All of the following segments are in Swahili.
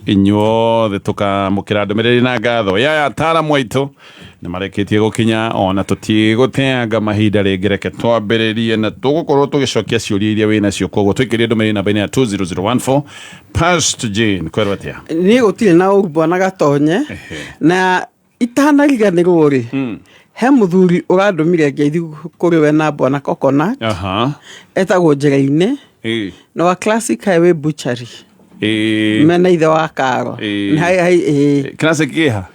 inyuothe tukamukira ndumiriri na ngatho ya ataaramu aitu ni mareketie gukinya ona tutiguteanga mahinda ringi reke twambiririe na tugukorwo tugicokia ciuria iria wina cio koguo twikirie ndumiriri namba ya 20014 Pastor Jane kwerwatia ni gutire na ubwana gatonye na itanariganirwo ri he muthuri urandumire ngeithi kuri we na bwana Kokona etagwo njira-ini no a Classic Highway Butchery mena ithe wa Karo Classic iha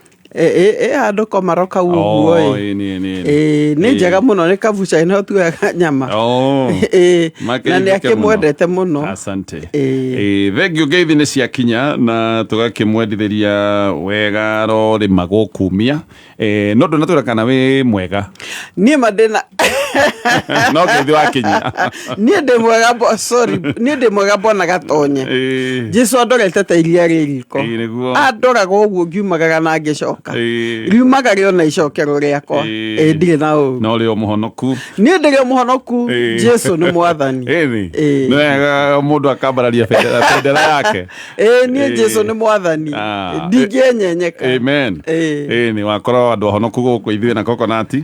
handu komaroka uguo ni njega muno ni kabucha ino tuaga nyama na ni akimwendete muno asante thengio ngeithi ni cia kinya na tugakimwendithĩria wega rori magukumia no ndonatwira kana we mwega ni madena no ngeithi wa kinya ni ndi mwega sorry ni ndi mwega bona gatonye Jesu andorete ta iria ririko andoraga uguo ngiumagaga na ngicoka riumaga rio na icokero riakwa ndire na u no rio muhonoku ni ndire muhonoku Jesu ni mwathani nega mundu akambararia bendera yake ni Jesu ni mwathani ndingenyenyeka amen ni wakorwo andu ahonoku guku ithuĩ na Coconut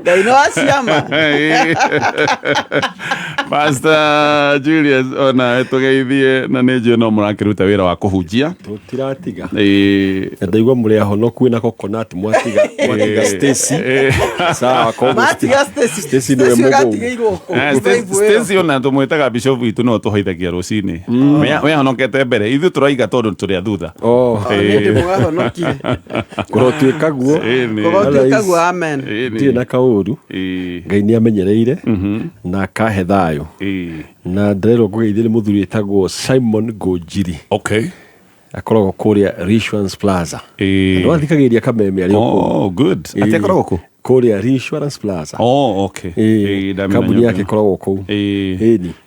Daino asiama Pastor Julius ona tugeithie na nĩnjũĩ no mũrakiruta wĩra wa kũhunjia tiratiga ndaigua mũrĩ ahonoku na Coconut mwatiga Stacy sawa kwa Stacy nĩ mũgo Stacy ona tũmwĩtaga bishop witũ no tũhoithagia rũcinĩ we ahonokete mbere ithuĩ tũraiga tondũ tũrĩ a thutha nĩ mũgahonokire kũrotwĩkaguo amen ndirĩ na kaũru Ngai nĩ amenyereire na akahe thayũ na ndĩrerwo ngũgeithie nĩ mũthuri etagwo Simon Ngũnjiri akoragwo kũrĩa Reassurance Plaza no athikagĩrĩria kameme arĩ good atekoragwo kũ kũrĩa Reassurance Plaza kambuni yake ĩkoragwo kũu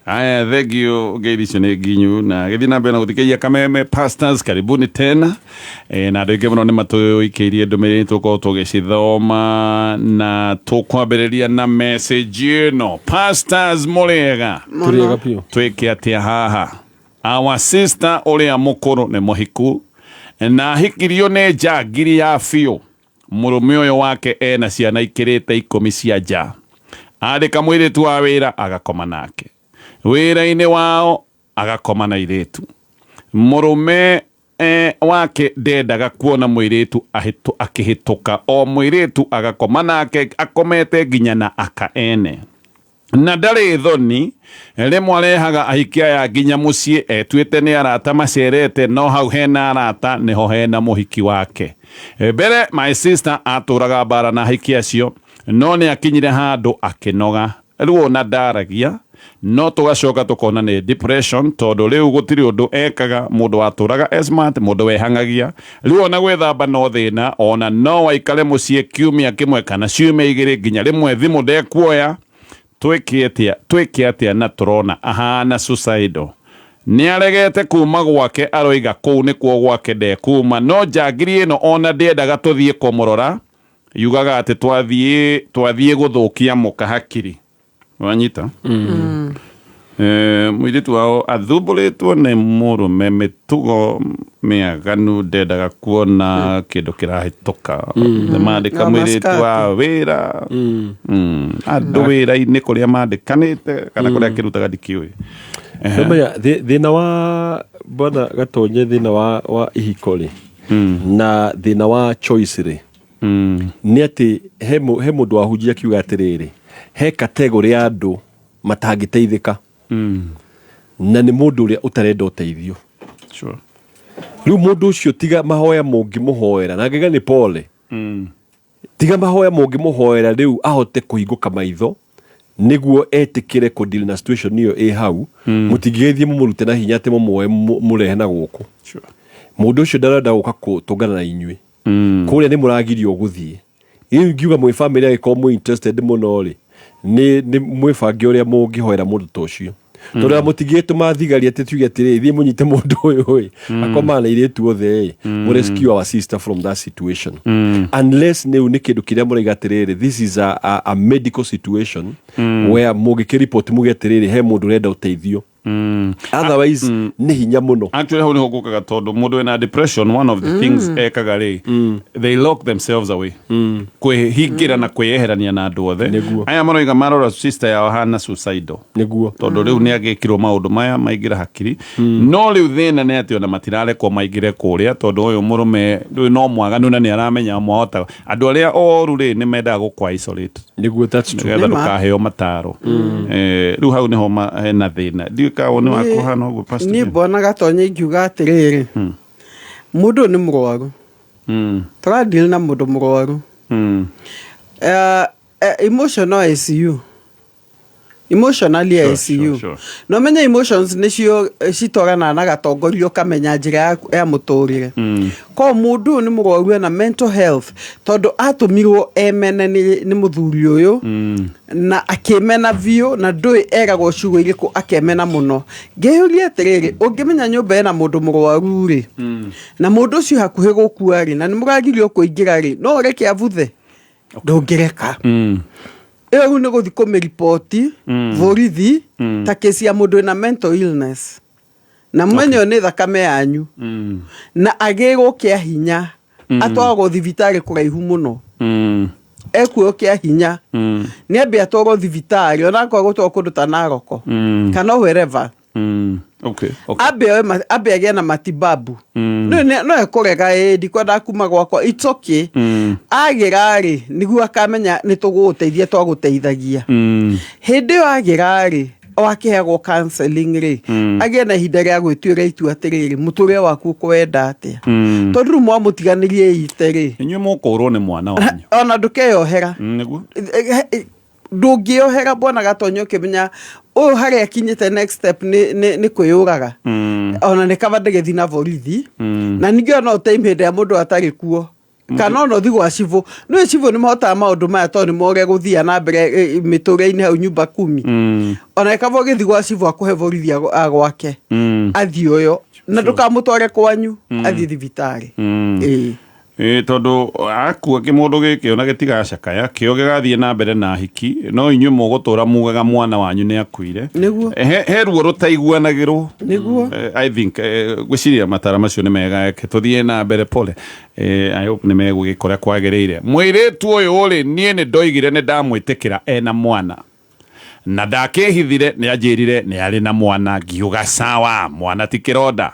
aya thengio ngeithi icio nĩ nginyu na gĩthiĩ na mbere na gũthikĩrĩria kameme pastors karibuni tena na andũ aingĩ mũno nĩ matũikĩirie ndũmĩrĩri tũkorwo tũgĩcithoma na tũkwambĩrĩria na message ĩno pastors mũrĩega twĩke atĩa haha our sister ũrĩa mũkũrũ nĩ mũhiku na hikirio nĩ njangiri ya biũ mũrũme ũyũ wake ena ciana ikĩrĩte 10 cia nja andĩka mũirĩtu wa wĩra agakoma nake wĩra-inĩ wao agakoma na airĩtu mũrũme wake ndendaga kuona mũirĩtu akĩhĩtũka o mũirĩtu agakoma nake akomete nginya na akaene na ndarĩ thoni rĩmwe arehaga ahiki aya nginya mũciĩ etuĩte nĩ arata macerete no hau hena arata nĩho hena mũhiki wake mbere my sister atũraga bara na ahiki acio no nĩ akinyire handũ akĩnoga rĩu ona ndaragia no tũgacoka tũkona nĩ depression tondũ rĩu gũtirĩ ũndũ ekaga mũndũ atũraga smart mũndũ wehangagia rĩu ona gwĩthamba no thĩna ona no waikare mũciĩ kiumia kĩmwe kana ciumia igĩrĩ nginya rĩmwe thimũ ndekuoya twĩke atĩa na tũrona ahana suicidal nĩ aregete kuma gwake aroiga kũu nĩkuo gwake ndekuma no njangiri ĩno ona ndĩendaga tũthiĩ kũmũrora yugaga atĩ twathiĩ gũthũkia mũkahakiri wanyita mũirĩtu wao athumbũrĩtwo nĩ mũrũme mĩtugo mĩaganu ndendaga kuona kĩndũ kĩrahĩtũka mandĩka mũirĩtu wa wĩra andũ wĩra-inĩ kũrĩa mandĩkanĩte kana kũrĩa kĩrutaga ndikĩũĩ thĩna wa bwana Gatonye thĩna wa ihiko rĩ na thĩna wa choice rĩ nĩ atĩ he mũndũ wahunjia kiuga atĩrĩrĩ he kategori ya andũ matangĩteithĩka na nĩ mũndũ ũrĩa ũtarenda ũteithio rĩu mũndũ ũcio tiga mahoya mũngĩmũhoera na ngaiga nĩ pole tiga mahoya mũngĩmũhoera rĩu ahote kũhingũka maitho nĩguo etĩkĩre kũdeal na situation ĩyo ĩ hau mũtingĩgeithie mũmũrute na hinya atĩ mũmoe mũrehe na gũkũ mũndũ ũcio ndarenda gũka gũtũngana na inyuĩ kũrĩa nĩ mũragirio gũthiĩ rĩu ngiuga mwĩ family agĩkorwo mwĩ interested mũno rĩ nĩ mwĩbange ũrĩa mũngĩhoera mũndũ ta ũcio tondũ mũtingĩtũma thigari atĩ tuge atĩrĩ thiĩ mũnyite mũndũ ũyũ akoma na airĩtu othe rescue our sister from that situation unless nĩ kĩndũ kĩrĩa mũraiga atĩrĩrĩ this is a medical situation where mũngĩkĩripoti muge atĩrĩrĩ he mũndũ ũrenda ũteithio otherwise ni hinya muno. Actually hau niho gukaga tondu mundu ena depression, one of the things ekaga ri they lock themselves away kwihingira na kwiyeherania na andu othe. Aya maroiga marora sister yao hana suicidal Niguo tondu riu ni agikirwo maundu maya maingira hakiri no riu thina ni ati ona matirare ko maingire kuria tondu uyu murume riu no mwaganu na ni aramenya mwahota andu aria oru ri ni mendaga gukwa isolate. Niguo, that's true. Getha ndukaheo mataro riu hau niho hena thina ndiuka woni wako hano guo pastor ni bona gatonye ingiuga atiriri mundu ni murwaru tradil na mundu murwaru emotional ICU emotionally ICU no menya emotions nicio citorana na gatongorio kamenya njira ya muturire ko mundu ni murwaru na mental health tondu atumirwo emene ni muthuri uyu na akemena vio na ndui eragwo ciugo iriku akemena muno ngeyuria atiriri ungimenya nyumba ena mundu murwaru ri na mundu ucio hakuhi gukua ri na ni muragirio kuingira ri no reke avuthe ndungireka eu ni guthi kumiripoti borithi ta kesi ya mundu na mental illness na mwenye ni thakame yanyu na agirwo kia hinya atwarwo thibitari kuraihu muno ekuo kia hinya ni ambia atwarwo thibitari ona kwa gutwa kundu ta Naroko kana wherever okay abe agena na matibabu no ekorega ndikwenda kuma gwakwa it's okay agirari niguo akamenya nituguteithia twaguteithagia hindi yo agirari wakeagwo counseling ri agena ihinda ria gwituira itua atiriri muturire waku kwenda atia tondu mwa mutiganirie ite ri inyu mukurwo ni mwana wanyu ona ndukeyohera niguo ndungiohera bona gatonyo kimenya uyu hari akinyite next step ni kwiyuraga ona ni kabande thina borithi na ningio no time hinde ya mundu atari kuo kana no thigwa civu no civu ni mahota maundu maya to ni moge guthia na mbere miture-ini hau nyumba 10 ona kabo githigwa civu akuhe borithi agwake athi uyo na ndukamutware kwanyu athi thibitari tondu akua kimundu giki ona gitigacakaya kio gigathie na mbere na hiki no inyu mugutura mugaga mwana wanyu ni akuire niguo he ruo rutaiguanagirwo niguo I think gwiciria matara macio ni mega tuthie na mbere pole I hope ni megugikora kwagiriire mwiritu uyu uri nie ni ndoigire ni ndamwitikira ena mwana na ndakehithire ni anjirire ni ari na mwana ngiuga sawa mwana ti kironda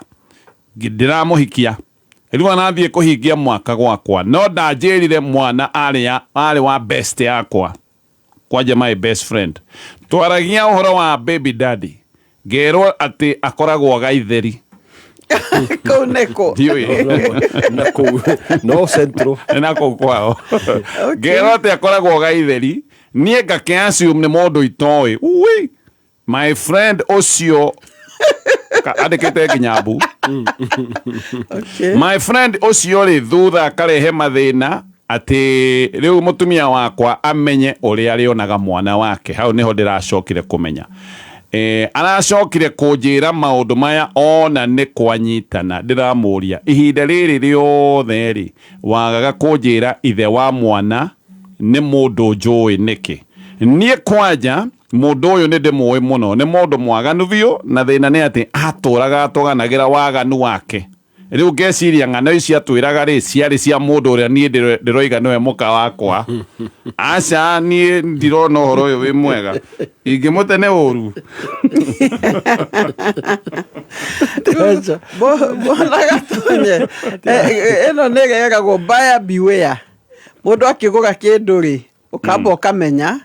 ndiramuhikia riu anathie kuhingia mwaka gwakwa no ndanjirire mwana ari wa best yakwa kwaje my best friend twaragia uhoro wa baby daddy gerwo ati akoragwo gaitheri koneko no centro na kwao gerwo ati akoragwo gaitheri nie ngakiasium ni mundu itoi ui my friend ocio adekete kinyabu okay my friend ocio ri thutha akarehe mathina ati riu mutumia wakwa amenye uri arionaga mwana wake hau niho ndiracokire kumenya aracokire kunjira maundu maya ona ni kwanyitana ndiramuria ihinda riri riothe ri wagaga kunjira ithe wa mwana ni mundu njui niki nie kwanja mundu uyu ni ndimuwi muno ni mundu mwaganu biu na thina ni ati aturaga atoganagira waganu wake riu ngeciria ng'ano ici atwiraga ri ciari cia mundu uria nie ndiroiga niwe muka wakwa aca nie ndirona uhoro uyu wi mwega ingimute ni uru bona gatonye eno negega go buyer beware mundu akigura kindu ri ukamba ukamenya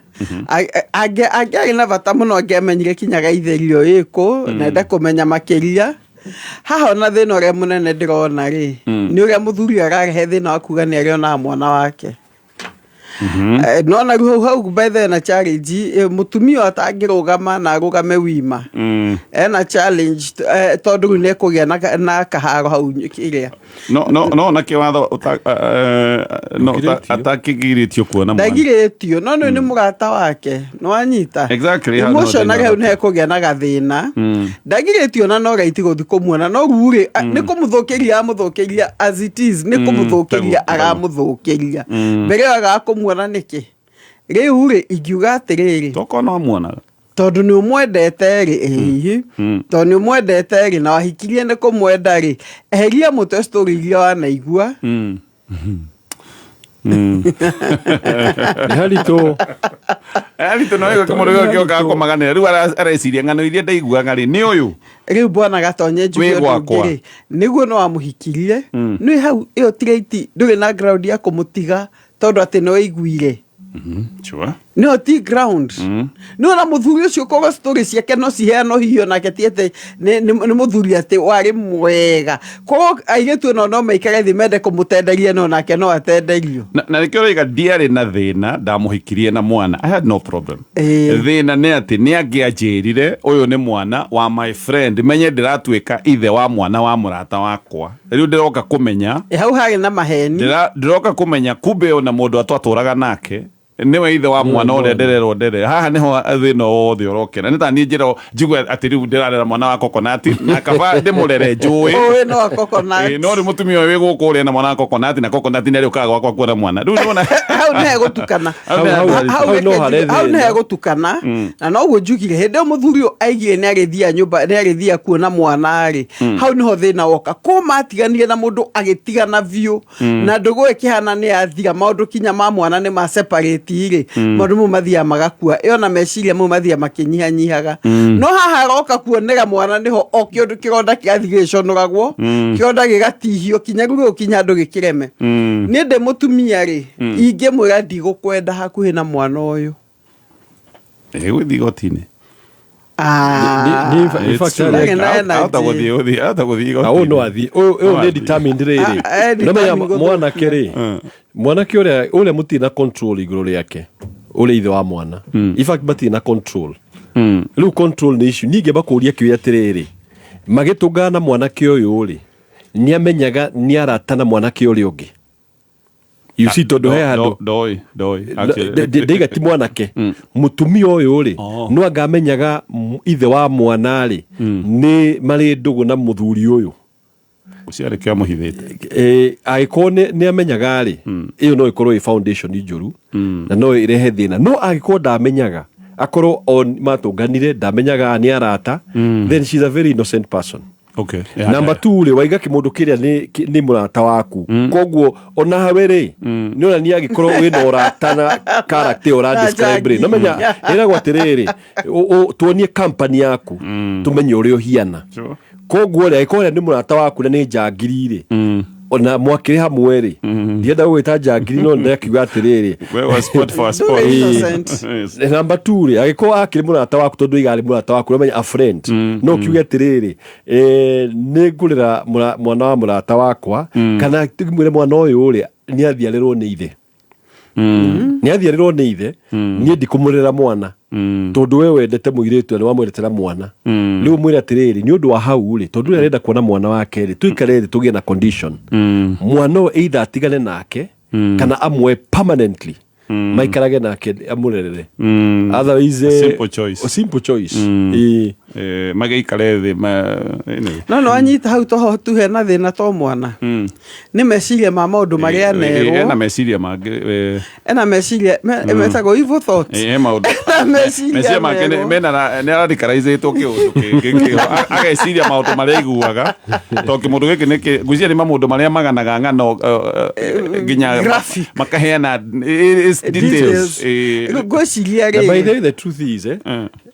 age na bata muno angemenyire kinyaga itherio iko na ndakumenya makiria haha na thina uria munene ndirona ri ni uria muthuri ararehe thina akuga ni ariona mwana wake no na hau bethe na challenge mutumia atangirugama na arugame wima ena challenge tondu ne kugia na kaharo hau kiria no na kiwatho no atakigiritio kuona mwana ndagiritio no ni murata wake no anyita exactly emotional hau ne kugia na gathina ndagiritio na no gaiti guthi kumuona no rure ni kumuthukiria as it is ni kumuthukiria aramuthukiria mbere aga kumuona niki riu ri ingiuga atiriri toko no muonaga tondu ni umwendete ri tondu ni umwendete ri na wahikirie ni kumwenda ri eheria mutwe story iria wanaigua harito no ego kumurego kyo ka komaganira riu areciria ngano iria ndaiguaga ri ni uyu riu bwana Gatonye njugire ngiri niguo no amuhikirie ni hau iyo tireti nduri na ground ya kumutiga tondu ati no iguire sure no ti ground no na muthuri ucio koga story ciake no ciheano hiyo na ketiete ni muthuri ati wari mwega ko aigetu no maikare thi mende kumutenderia no nake no atenderio na rikio riga diari na thina ndamuhikirie na mwana I had no problem thina ni ati ni angianjirire uyu ni mwana wa my friend menye ndiratuika ithe wa mwana wa murata wakwa riu ndiroka kumenya hau hari na maheni ndiroka kumenya kumbe ona mundu atwaturaga nake niwe ithe wa mwana uria ndererwo ndere haha niho thina wothe urokera nita ni njira njigwe ati riu ndirarera mwana wa kokonati na kaba ndimurere njui no wa kokonati no ri mutumia we guku uri na mwana wa kokonati na kokonati nari ukaga gwakwa kuona mwana riu ndona hau ne gutukana hau ne gutukana na no gujugire hende muthuri aigire ni agithia nyumba ni agithia kuona mwana ri hau niho thina woka ko matiganire na mundu agitigana view na ndugu ikihana ni athira maundu kinya ma mwana ni ma separate tire marumu mathia magakua iyo na meciria mu mathia makinyihanyihaga no haha roka kuonera mwana niho o kiondu kironda kiathigiconogagwo kironda gigatihio kinyagugo kinyandu gikireme ni nde mutumia ri inge mwira ndigukwenda hakuhi na mwana uyu gwithigotine mwanake uria mutina control iguru riake uria ithe wa mwana in fact batina control riu control ni issue ninge bakuria kiuria atiriri magitungana na mwanake uyu ri ni amenyaga ni aratana mwanake uria ungi you see tondu he handu ndeiga ti mwanake mutumia uyu ri no angamenyaga ithe wa mwana ri ni mari ndugu na muthuri uyu uciare kia muhithite agikone ni amenyaga ri iyo no ikorwo i foundation njuru na no irehe thina no agikwo ndamenyaga akorwo on matunganire ndamenyaga ni arata then she's a very innocent person. Okay. Number 2 ri waiga kimundu kiria ni murata waku koguo ona hawe ri ni ona ni agikorwo wina urata na character ora describe ri no menya ira gwatiriri tuonie company yaku tumenye uri uhiana koguo ri agikorwo ni murata waku na ni njangirire ona mwakire hamwe ri ndienda gwita njangiri no ndakiuga atiriri we sport for sport number 2 ri agikorwo akiri murata waku tondu igari murata waku no menya a friend no kiuga atiriri ni ngurira mwana wa murata wakwa kana tigimwire mwana uyu uri ni athiarirwo ni ithe ni athiarirwo ni ithe ni ndikumurira mwana tondu we wendete muiritu ni wamwendetera mwana riu mwire atiriri ni undu wa hau ri tondu arenda kuona mwana wake ri tuikare ri tugie na condition mwana either atigane nake kana amwe permanently maikarage nake amurerere otherwise simple choice magaikare thi no anyita hau toho tuhe na thina to mwana ni meciria ma maundu maria nerwo na meciria mangi ena meciria metago evil thoughts maundu meciria mangi mena ni radicalizeto kiundu ageciria maundu maria iguaga to kimundu giki ni ngwiciria ni maundu maria maganaga ngano ginya makaheana details gwiciria ri by the truth is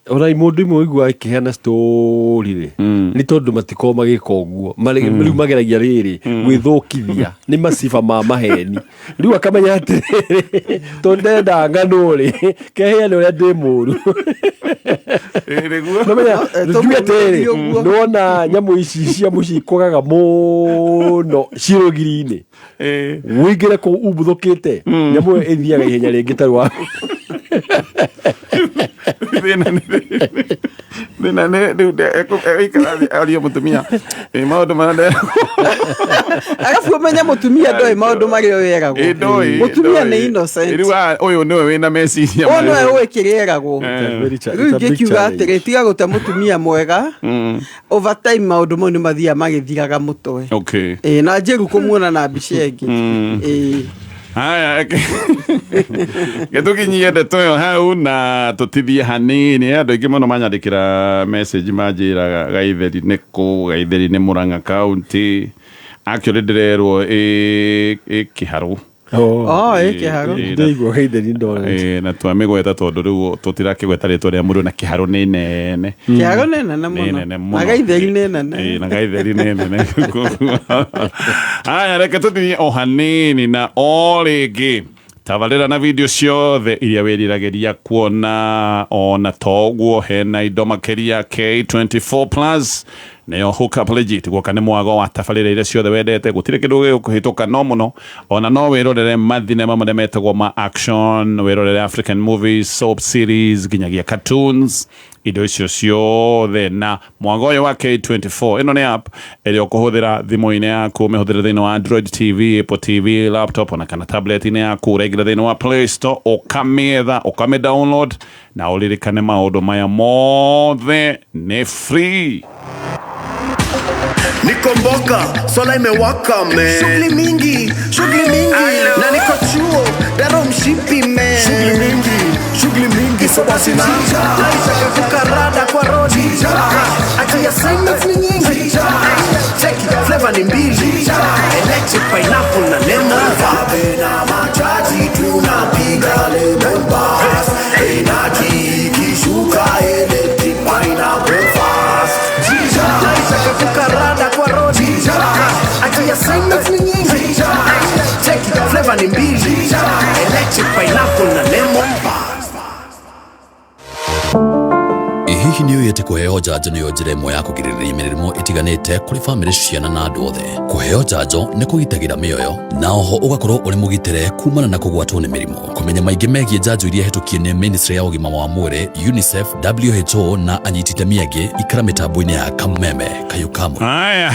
ora imundu imwe igua ikiheana story ri ni tondu matiko magika uguo riu mageragia riri gwithukithia ni masifa ma maheni riu akamenya ati tondenda ngano ri keheana uria ndi muru nona nyamu ici cia muci kogaga muno cirugiri-ini wingire ku ubuthukite nyamu ithiaga ihenya ringi tarwa thina ni ikara ario mutumia maundu marenda arafu menya mutumia ndoi maundu mario yeragwo mutumia ni innocent riu uyu niwe wina meciria ono ewe kirieragwo riu ngikiuga atiri tiga gute mutumia mwega over time maundu mo ni mathia magithiraga mutwe okay na njiru kumuona na mbica ingi Haya getukinyie ndeto yo hau na tutithie hanini andu aingi muno manyandikira message manjira gaitheri ni Murang'a County actually ndirerwo Kiharu Kiharu ndeigua gaitheri ndone na twamigweta tondu riu tutirakigweta ritwa ria mundu na Kiharu ni nene Kiharu ni nene muno na gaitheri ni nene na gaitheri ni nene haya reke tuthie o hanini na o ringi tabarĩra na video ciothe iria wĩriragĩria kuona ona toguo hena indo makĩria K24 Plus nĩyo Hook Up Legit guoka nĩ mwago wa tabarĩra iria ciothe wendete gũtirĩ kĩndũ gĩgũkũhĩtũka no mũno ona no wĩrorere mathinema marĩa metagwo ma action wĩrorere African movies soap series nginyagia cartoons indo icio ciothe na mwago ũyũ wa K24 ĩno nĩ app ĩrĩa ũkũhũthĩra thimũ-inĩ yaku ũmĩhũthĩre thĩinĩ wa Android TV, Apple TV, laptop ona kana tablet-inĩ yaku ũraingĩra thĩinĩ wa Play Store ũkamĩetha ũkamĩ-download na ũririkane maũndũ maya mothe nĩ free. Nikomboka, sola imewaka man. Shughuli mingi na niko chuo daro mshipi man. Shughuli mingi so basi naisha kavuka rada kwa rodi. Ati assignments ni nyingi. Check it, flavor ni mbili. Electric pineapple na lemon. Vabe na machaji tunapiga lemon bars. Enati kishuka electric pineapple fast. Naisha kavuka rada kwa rodi. Ati assignments ni nyingi. Check it, flavor ni mbili. Electric pineapple na lemon bars. Hihi nĩ ũyete kũheo njanjo nĩyo njĩra ĩmwe ya kũgirĩrĩria mĩrimũ ĩtiganĩte kũrĩ bamĩrĩ, ciana na andũ othe. Kũheo njanjo nĩ kũgitagĩra mĩoyo na oho ũgakorwo ũrĩ mũgitĩre kumana na kũgwatwo nĩ mĩrimũ. Kũmenya maingĩ megiĩ njanjo iria hetũkie nĩ Ministry ya Ũgima wa Mwĩrĩ, UNICEF, WHO na anyiti itemi angĩ ikara mĩtambo-inĩ ya Kameme Kayo Kamwe. Aya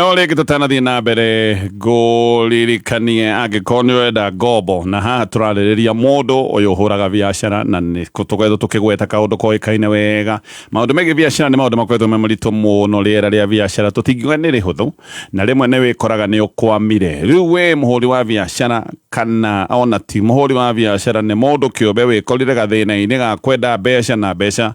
o rĩngĩ tũtanathiĩ na mbere ngũririkanie angĩkorwo nĩ ũrenda ngombo na haha tũrarĩrĩria mũndũ ũyũ ũhũraga biacara na nĩ tũkoretwo tũkĩgweta kaũndũ koĩkaine wega. Maũndũ megiĩ biacara nĩ maũndũ makoretwo me maritũ mũno, rĩera rĩa biacara tũtingiuga nĩ rĩhũthũ na rĩmwe nĩ wĩkoraga nĩ ũkwamire. Rĩu wĩ mũhũri wa biacara kana ona ti mũhũri wa biacara nĩ mũndũ kĩũmbe wĩkorire gathĩna-inĩ ga kwenda mbeca na mbeca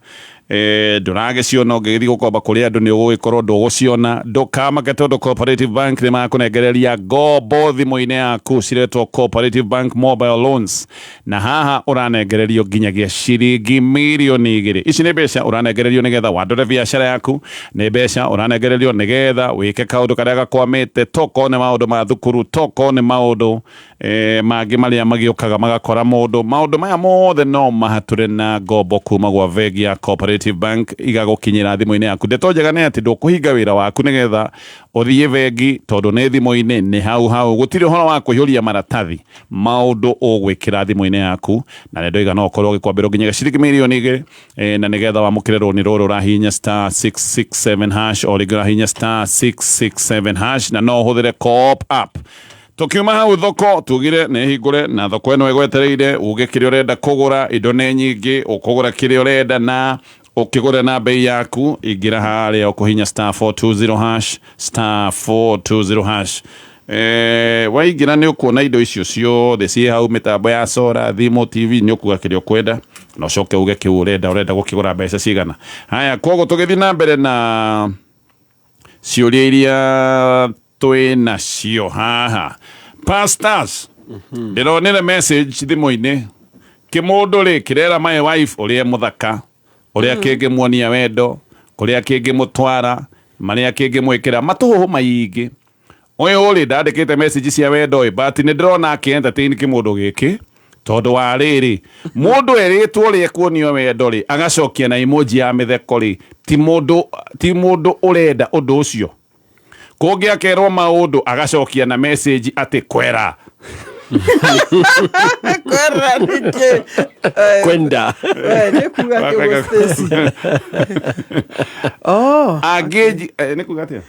ndũragĩciona ũngĩgĩthiĩ gũkomba kũrĩ andũ nĩ ũgũgĩkorwo ndũgũciona. Ndũkamake tondũ Cooperative Bank nĩ makũnengereria ngombo thimũ-inĩ yaku ciretwo Cooperative Bank Mobile Loans na haha ũranengererio nginyagia ciringi mirioni 2. Ici nĩ mbeca ũranengererio nĩgetha wandũre biacara yaku, nĩ mbeca ũranengererio nĩgetha wĩke kaũndũ karĩa gakwamĩte, toko nĩ maũndũ ma thukuru, toko nĩ maũndũ mangĩ marĩa magĩũkaga magakora mũndũ. Maũndũ maya mothe no mahatũre na ngombo kuma gwa bengi ya Cooperative Bank igagũkinyĩra thimũ-inĩ yaku. Ndeto njega nĩ atĩ ndũkũhinga wĩra waku nĩgetha ũthiĩ bengi tondũ nĩ thimũ-inĩ, nĩ hau gũtirĩ ũhoro wa kũihũria maratathi. Maũndũ ũgwĩkĩra thimũ-inĩ yaku na nendo igana ũkorwo ũgĩkwambĩrwo nginyagia ciringi mirioni 2 na nĩgetha wamũkĩre rũni rũrũ ũrahihinya *667# o rĩngĩ ũrahihinya *667# na no ũhũthĩre Co-op app. Tukiuma hau thoko tugire nĩ hingũre na thoko ĩno ĩgwetereire uge kĩrĩa ũrenda kũgũra, indo nĩ nyingĩ, ũkũgũra kĩrĩa ũrenda na ũkĩgũra na bei yaku, ingĩra harĩa ũkũhinya *420# *420#. Waingĩra nĩ ũkuona indo icio ciothe ciĩ hau, mĩtambo ya solar, thimũ, TV, nĩ ũkuga kĩrĩa ũkwenda na ũcoke uge kĩu ũrenda gũkĩgũra mbeca cigana. Haya koguo tũgĩthiĩ na mbere na ciũria iria twĩna cio haha. Pastors ndĩronire message thimũ-inĩ, kĩmũndũ rĩ kĩrera my wife ũrĩa mũthaka, ũrĩa kĩngĩmuonia wendo, kũrĩa kĩngĩmũtwara, marĩa kĩngĩmwĩkĩra matũhũhũ maingĩ. Ũyũ rĩ ndandĩkĩte message cia wendo but nĩ ndĩrona akĩ-entertain kĩmũndũ gĩkĩ tondũ wa rĩrĩ, mũndũ erĩtwo ũrĩa kuonio wendo rĩ agacokia na emoji ya mĩtheko rĩ, ti mũndũ ũrenda ũndũ ũcio. Kũngĩ akerwo maũndũ agacokia na message atĩ kwera. Kwera nĩkĩ? Kwenda. Nĩ kuga kĩgũ Stacy. Angĩnji nĩ kuga atĩa?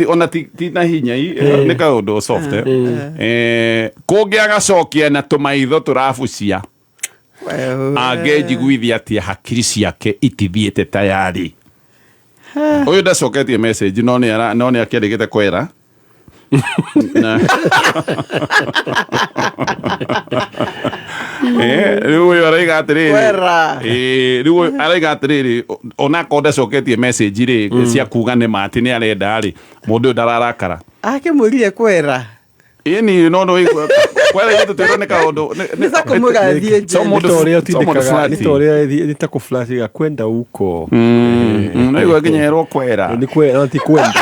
Ona ti na hinya nĩ kaũndũ soft. Kũngĩ agacokia na tũmaitho tũrabucia. Angĩnjiguithia atĩa hakiri ciake itithiĩte tayari. Ũyũ ndacoketie message no nĩ akĩandĩkĩte kwera riu uyu araiga atiriri Kwera. riu araiga atiriri ona konda coketie message ri cia kuga nĩ mati nĩ arenda ri mũndũ ndararakara akĩmwĩrire kwera ini no kwera yetu twĩrwo nĩ kaũndũ nĩ ta kũmũgathiĩ nĩ ta kũflash kwenda huko naigua nginyerwo kwera ni kwenda ti kwenda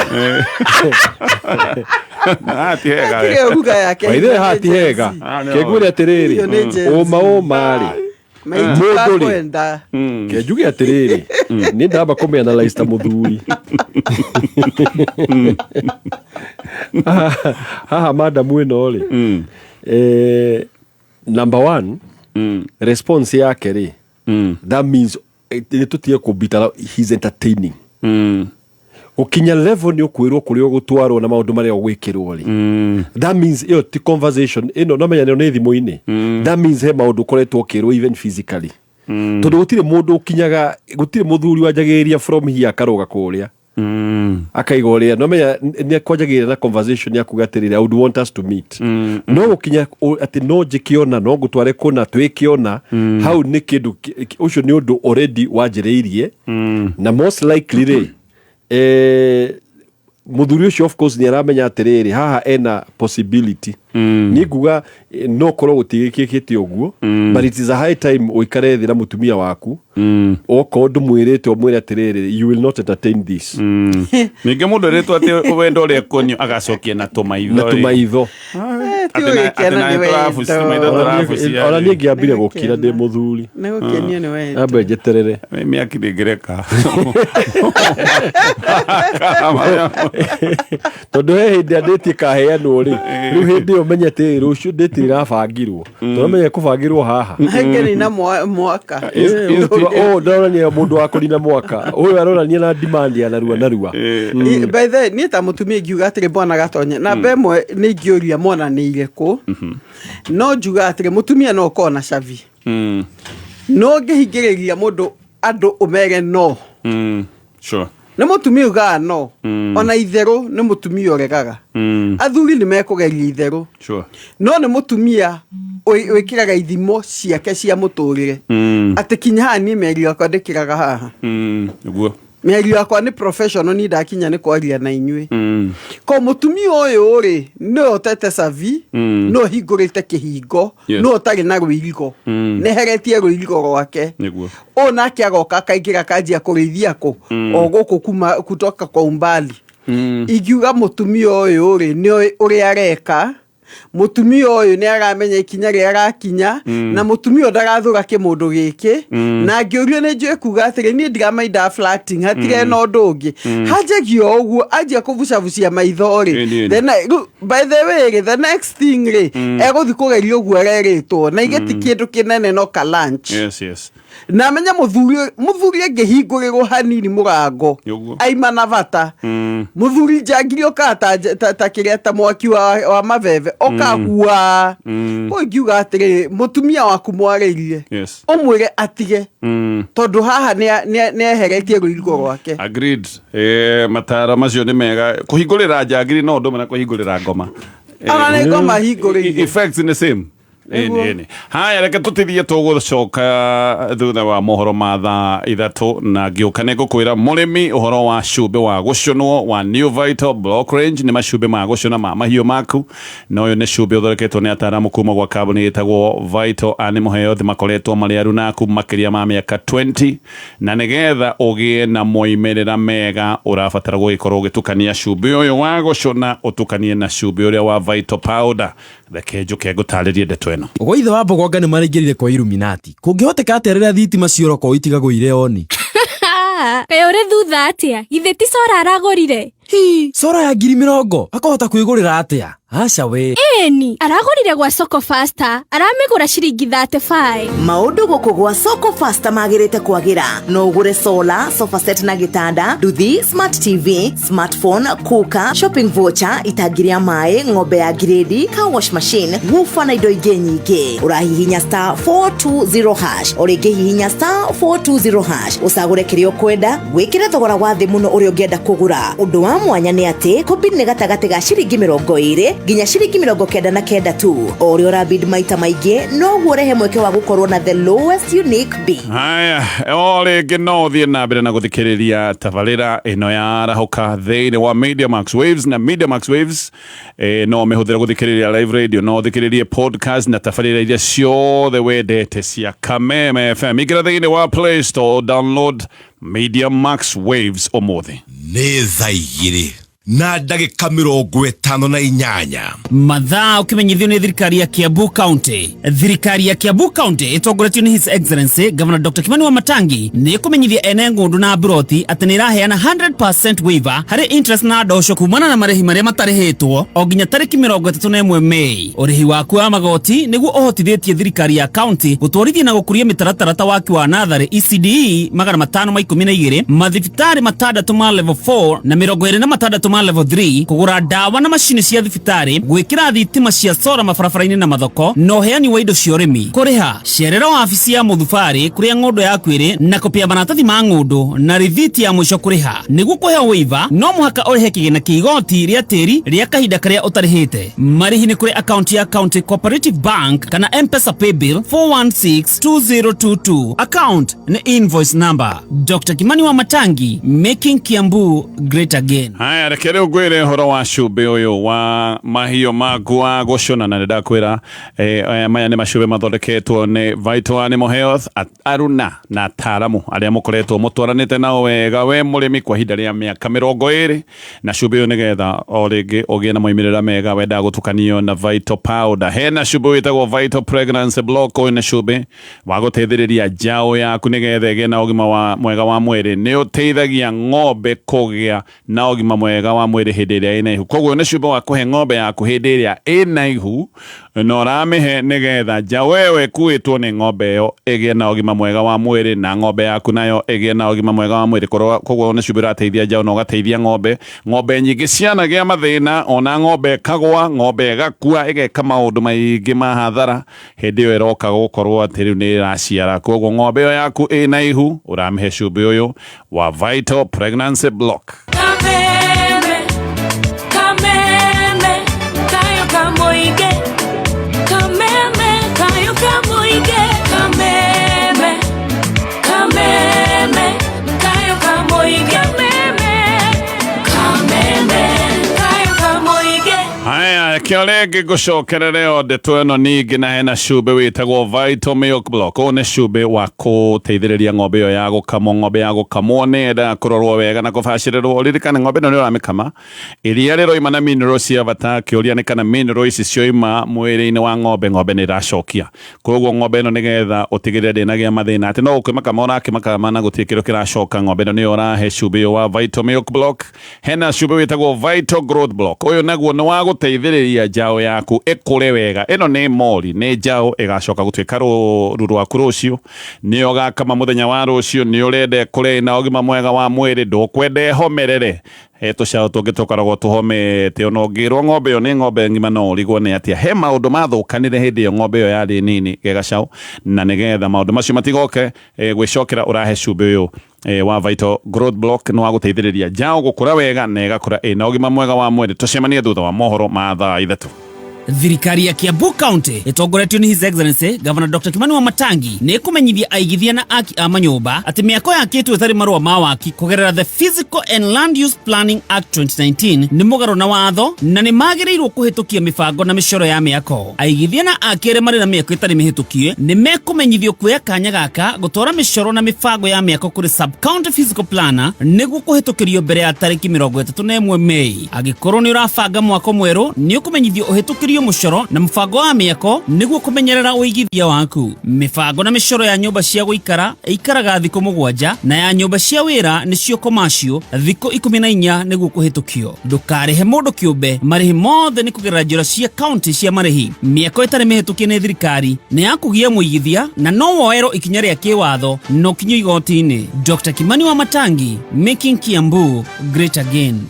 ati hega akĩgeuga yake waithe hati hega kegwĩre atiriri ũma rĩ mũndũ kwenda kenjuge atiriri nĩ ndamba kũmĩanalyze ta mũthuri haha madamu ĩno rĩ number 1 response yake rĩ that means nĩ tũtige kũmbita he's entertaining ukinya level ni ukwirwo kuri ugutwarwo na maundu maria ugwikirwo ri that means iyo ti conversation ino no menya ni thimu-ini that means he maundu koretwo kirwo even physically tondu gutire mundu ukinyaga gutire muthuri wanjagiria from here akaroga kuria akaiga uria no menya ni kwanjagiria na conversation ya kugatirira I would want us to meet no ukinya ati no jikiona no gutware kuna twikiona how ni kindu ucio ni undu already wanjiriirie na most likely ri muthuri ucio of course ni aramenya atiriri haha ena possibility ni nguga no korwo gutigikikite uguo but it is a high time uikare thira mutumia waku oko ndumwirite umwire atiriri you will not entertain this ninge mundu ritwa ati wendo uria konyo agacokia na tumaitho ona ni ngiambire gukira ndi muthuri nĩ gũkenio nĩ wenda ambe njeterere miaki ndingireka tondu he hindi anditie kaheanwo ri riu hindi iyo menya ati rucio nditiri rabangirwo tondu menya kubangirwo haha hengeni na mwaka ndorania mundu wa kurina mwaka uyu arorania na demand ya narua by the niĩ ta mũtumia ngiuga atĩrĩ Bwana Gatonye namba ĩmwe nĩ ingĩũria mwana nĩ irĩkũ no njuga atĩrĩ mũtumia no ũkorwo na cabi no ngĩhingĩrĩria mũndũ andũ ũmere no sure nĩ mũtumia ugaga no ona itherũ nĩ mũtumia ũregaga athuri nĩ mekũgeria itherũ sure no nĩ mũtumia wĩkĩraga ithimo ciake cia mũtũrĩre atĩ kinya haha niĩ mĩario yakwa ndĩkĩraga haha nĩguo mĩario yakwa nĩ professional ni ndakinya nĩ kwaria na inyuĩ ko mũtumia ũyũ rĩ nĩ otete cabi no hingũrĩte kĩhingo no ũtarĩ na rũirigo nĩheretie rũirigo rwake ũũ nake agoka akaingĩra kanjia kũrĩithia kũ o gũkũ kuma kutoka kwa umbali ingiuga mũtumia ũyũ rĩ nĩ ũrĩa areka mutumia ũyũ nĩ aramenya ikinya rĩa arakinya na mutumia ndagathũra kĩmũndũ gĩkĩ na ngĩũrio nĩ njũĩ kuga atĩrĩ niĩ ndigamainda flirting hatirĩ na ũndũ ũngĩ hanjagio ũguo anjia kũbucabucia maitho rĩ then by the way the next thing rĩ egũthi kũgeria ũguo arerĩtwo na igĩti kĩndũ kĩnene no ka lunch na menya muthuri angĩhingũrĩrwo hanini mũrango aima na bata muthuri njangiri okata ta kĩrĩa ta mwaki wa maveve okahua ũngiuga atĩrĩ mutumia waku mwarĩrie ũmwĩre atige tondũ haha nĩ eheretie rũirigo rwake agreed matara macio nĩ mega kũhingũrĩra njangiri no ũndũ na kũhingũrĩra ngoma ona nĩ ngoma hingũrĩire effects in the same haya reke tutithie tugucoka thutha wa mohoro ma thaa ithatũ na ngĩũka nĩ ngũkwĩra mũrĩmi ũhoro wa cumbĩ wa gũconwo wa New Vital Block Range nĩ macumbĩ ma gũcona ma mahiũ maku na ũyũ nĩ cumbĩ ũthondeketwo nĩ ataaramu kuma gwa kambuni ĩtagwo Vital Animal Health makoretwo marĩ arunaku makĩria ma mĩaka 20 na nĩgetha ũgĩe na moimĩrĩra mega ũrabatara gũgĩkorwo ũgĩtukania cumbĩ ũyũ wa gũcona ũtukanie na cumbĩ ũrĩa wa Vital Powder reke njũke ngũtarĩrie ndeto ĩno ũgwo ithe wa Mbogonga nĩ maraingĩrire kwa Illuminati kũngĩhoteka atĩa rĩrĩa thitima cioroko itigagwo ire oni kaĩ ũrĩ thutha atĩa githĩ ti Sora aragũrire Sora ya 20,000 akahota kwĩgũrĩra atĩa Aca we. Eni, aragũrire gwa Soko Faster, aramĩgũra ciringi 35. Maũndũ gũkũ gwa Soko Faster magĩrĩte kwagĩra. No ũgũre solar, sofa set na gĩtanda, nduthi, smart TV, smartphone, kuka, shopping voucher, itangi rĩa maĩ, ng'ombe ya grade, car wash machine, woofer na indo ingĩ nyingĩ. Ũrahihinya *420#. O rĩngĩ hihinya *420#. Ũcagũre kĩrĩa ũkwenda, wĩkĩre thogora wa thĩ mũno ũrĩa ũngĩenda kũgũra. Ũndũ wa mwanya nĩ atĩ, kombini nĩ gatagatĩ ga ciringi 20 nginya ciringi 99 tu. O ũrĩa ũrabid maita maingĩ, no ũrehe mweke wa gũkorwo na the lowest unique bid. Haya, o rĩngĩ no thiĩ na mbere na gũthikĩrĩria tabarĩra ĩno ya Rahoka thĩinĩ wa Media Max Waves na Media Max Waves. No mĩhũthĩra gũthikĩrĩria live radio, no thikĩrĩrie podcast na tabarĩra iria ciothe wendete cia Kameme FM. Ingĩra thĩinĩ wa Play Store, download Media Max Waves ũmũthĩ. Nĩ thaa 2 na ndagĩka 58 mathaa ũkimenyithio nĩ thirikari ya Kiambu County. Thirikari ya Kiambu County ĩtongoretio nĩ His Excellency Governor Dr. Kimani Wamatangi nĩ kũmenyithia ene ng'ũndũ na broti atĩ nĩ ĩraheana 100% waiver harĩ interest na ndosho kumana na marĩhi marĩa matarĩhĩtwo o nginya tarĩki 31 Mei. Ũrĩhi waku wa magoti nĩguo ũhotithĩtie thirikari ya county gũtwarithia na gũkũria mĩtaratara ta waki wa natharĩ ECDE 512 mathibitarĩ 6 ma level 4 na 26 ma level 3 kũgũra ndawa na macini cia thibitarĩ gwĩkĩra thitima cia sola mabarabara-inĩ na mathoko no heani wa indo cia ũrĩmi kũrĩha cerera wabici ya mũthubarĩ kũrĩa ng'ũndũ yaku ĩrĩ na kopia maratathi ma ng'ũndũ na rithiti ya mũico kũrĩha nĩguo kũheo waiver no mũhaka ũrĩhe kĩgĩna kĩa igoti rĩa tĩri rĩa kahinda karĩa ũtarĩhĩte. Marĩhi nĩ kũrĩ akaunti ya County Cooperative Bank kana M-Pesa Paybill 4162022. Account nĩ invoice number Dr. Kimani Wamatangi, making Kiambu great again. Haya, reke rĩu ngwĩre ũhoro wa cumbĩ ũyũ wa mahiũ maku wa gũcũna na nĩndakwĩra maya nĩ macumbĩ mathondeketwo nĩ Vital Animal Health, aruna na ataaramu arĩa mũkoretwo mũtwaranĩte nao wega we mũrĩmi kwa ihinda rĩa mĩaka 20 na cumbĩ ũyũ nĩgetha o rĩngĩ ũgĩe na moimĩrĩra mega wenda gũtukanio na Vital Powder. Hena cumbĩ wĩtagwo Vital Pregnancy Block. Ũyũ nĩ cumbĩ wa gũteithĩrĩria njaũ yaku nĩgetha ĩgĩe na ũgima mwega wa mwĩrĩ. Nĩ ũteithagia ng'ombe kũgĩa na ũgima mwega wa mwĩrĩ hĩndĩ ĩrĩa ĩna ihu. Koguo nĩ cumbĩ wa kũhe ng'ombe yaku hĩndĩ ĩrĩa ĩna ihu na ũramĩhe nĩgetha njaũ ĩyo ĩkuĩtwo nĩ ng'ombe ĩyo ĩgĩe na ũgima mwega wa mwĩrĩ na ng'ombe yaku nayo ĩgĩe na ũgima mwega wa mwĩrĩ. Koguo nĩ cumbĩ ũrateithia njaũ na ũgateithia ng'ombe. Ng'ombe nyingĩ cianagĩa mathĩna, ona ng'ombe ĩkagwa, ng'ombe ĩgakua, ĩgeka maũndũ maingĩ ma hathara hĩndĩ ĩyo ĩroka gũkorwo atĩ rĩu nĩ ĩraciara. Koguo ng'ombe ĩyo yaku ĩna ihu ũramĩhe cumbĩ ũyũ wa Vital Pregnancy Block. Kĩo rĩngĩ ngũcokerere o ndeto ĩno ningĩ na hena cumbĩ wĩtagwo Vital Milk Block. Ũyũ nĩ cumbĩ wa gũteithĩrĩria ng'ombe ĩyo ya gũkamwo. Ng'ombe ya gũkamwo nĩ yendaga kũrorwo wega na kũbacĩrĩrwo. Ririkane ng'ombe ĩno nĩ ũramĩkama, iria rĩroima na mineral cia bata. Kĩũria nĩ kana mineral ici cioima mwĩrĩ-inĩ wa ng'ombe nĩ ĩracokia. Koguo ng'ombe ĩno nĩgetha ũtigĩrĩre ndĩnagĩa mathĩna atĩ no ũkĩmakama ũrakĩmakama na gũtirĩ kĩndũ kĩracoka. Ng'ombe ĩno nĩyo ũrahe cumbĩ ũyũ wa Vital Milk Block. Hena cumbĩ wĩtagwo Vital Growth Block. Ũyũ naguo nĩ wa gũteithĩrĩria njaũ yaku ĩkũre wega. Ĩno nĩ mori, nĩ njaũ ĩgacoka gũtuĩka rũru rwaku rũciũ. Nĩyo gakama mũthenya wa rũciũ, nĩ ũrenda ĩkũre na ũgima mwega wa mwĩrĩ, ndũkwenda ĩhomerere. Tũcaũ tũngĩ tũkoragwo tũhomete, ona ũngĩrwo ng'ombe ĩyo nĩ ng'ombe ng'ima no ũrigwo nĩ atĩa. He maũndũ mathũkanire hĩndĩ ĩyo ng'ombe ĩyo yarĩ nini gegacaũ, na nĩgetha maũndũ macio matigoke gwĩcokera ũrahe cumbĩ ũyũ wa Vital Growth Block. Nĩ wa gũteithĩrĩria njaũ gũkũra wega na ĩgakũra ĩna ũgima mwega wa mwĩrĩ. Tũcemanie thutha wa mohoro ma thaa 3. Thirikari ya Kiambu County ĩtongoretio nĩ His Excellency Governor Dr. Kimani Wamatangi nĩ kũmenyithia aigithia na aki a manyũmba atĩ mĩako yakĩtwo ĩtarĩ marũa ma waki kũgerera the Physical and Land Use Planning Act 2019 nĩ mũgarũ na watho na nĩ magĩrĩirwo kũhĩtũkia mĩbango na mĩcoro ya mĩako. Aigithia na aki arĩa marĩ na mĩako ĩtarĩ mĩhĩtũkie nĩ mekũmenyithio kuoya kanya gaka gũtwara mĩcoro na mĩbango ya mĩako kũrĩ Sub County Physical Planner nĩguo kũhĩtũkĩrio mbere ya tarĩki 31 Mei. Angĩkorwo nĩ ũrabanga mwako mwerũ nĩ ũkũmenyithio ũhĩtũkĩrio ũthuthurie mũcoro na mũbango wa mĩako nĩguo kũmenyerera ũigithia waku. Mĩbango na mĩcoro ya nyũmba cia gũikara ĩikaraga thikũ 7 na ya nyũmba cia wĩra nĩcio commercial thikũ 14 nĩguo kũhĩtũkio. Ndũkarĩhe mũndũ kĩũmbe, marĩhi mothe nĩ kũgerera njĩra cia kaunti cia marĩhi. Mĩako ĩtarĩ mĩhĩtũkie nĩ thirikari nĩ ya kũgia mũigithia na no woerwo ikinya rĩa kĩwatho no kinyo igoti-inĩ. Dr. Kimani wa Matangi, making Kiambu great again.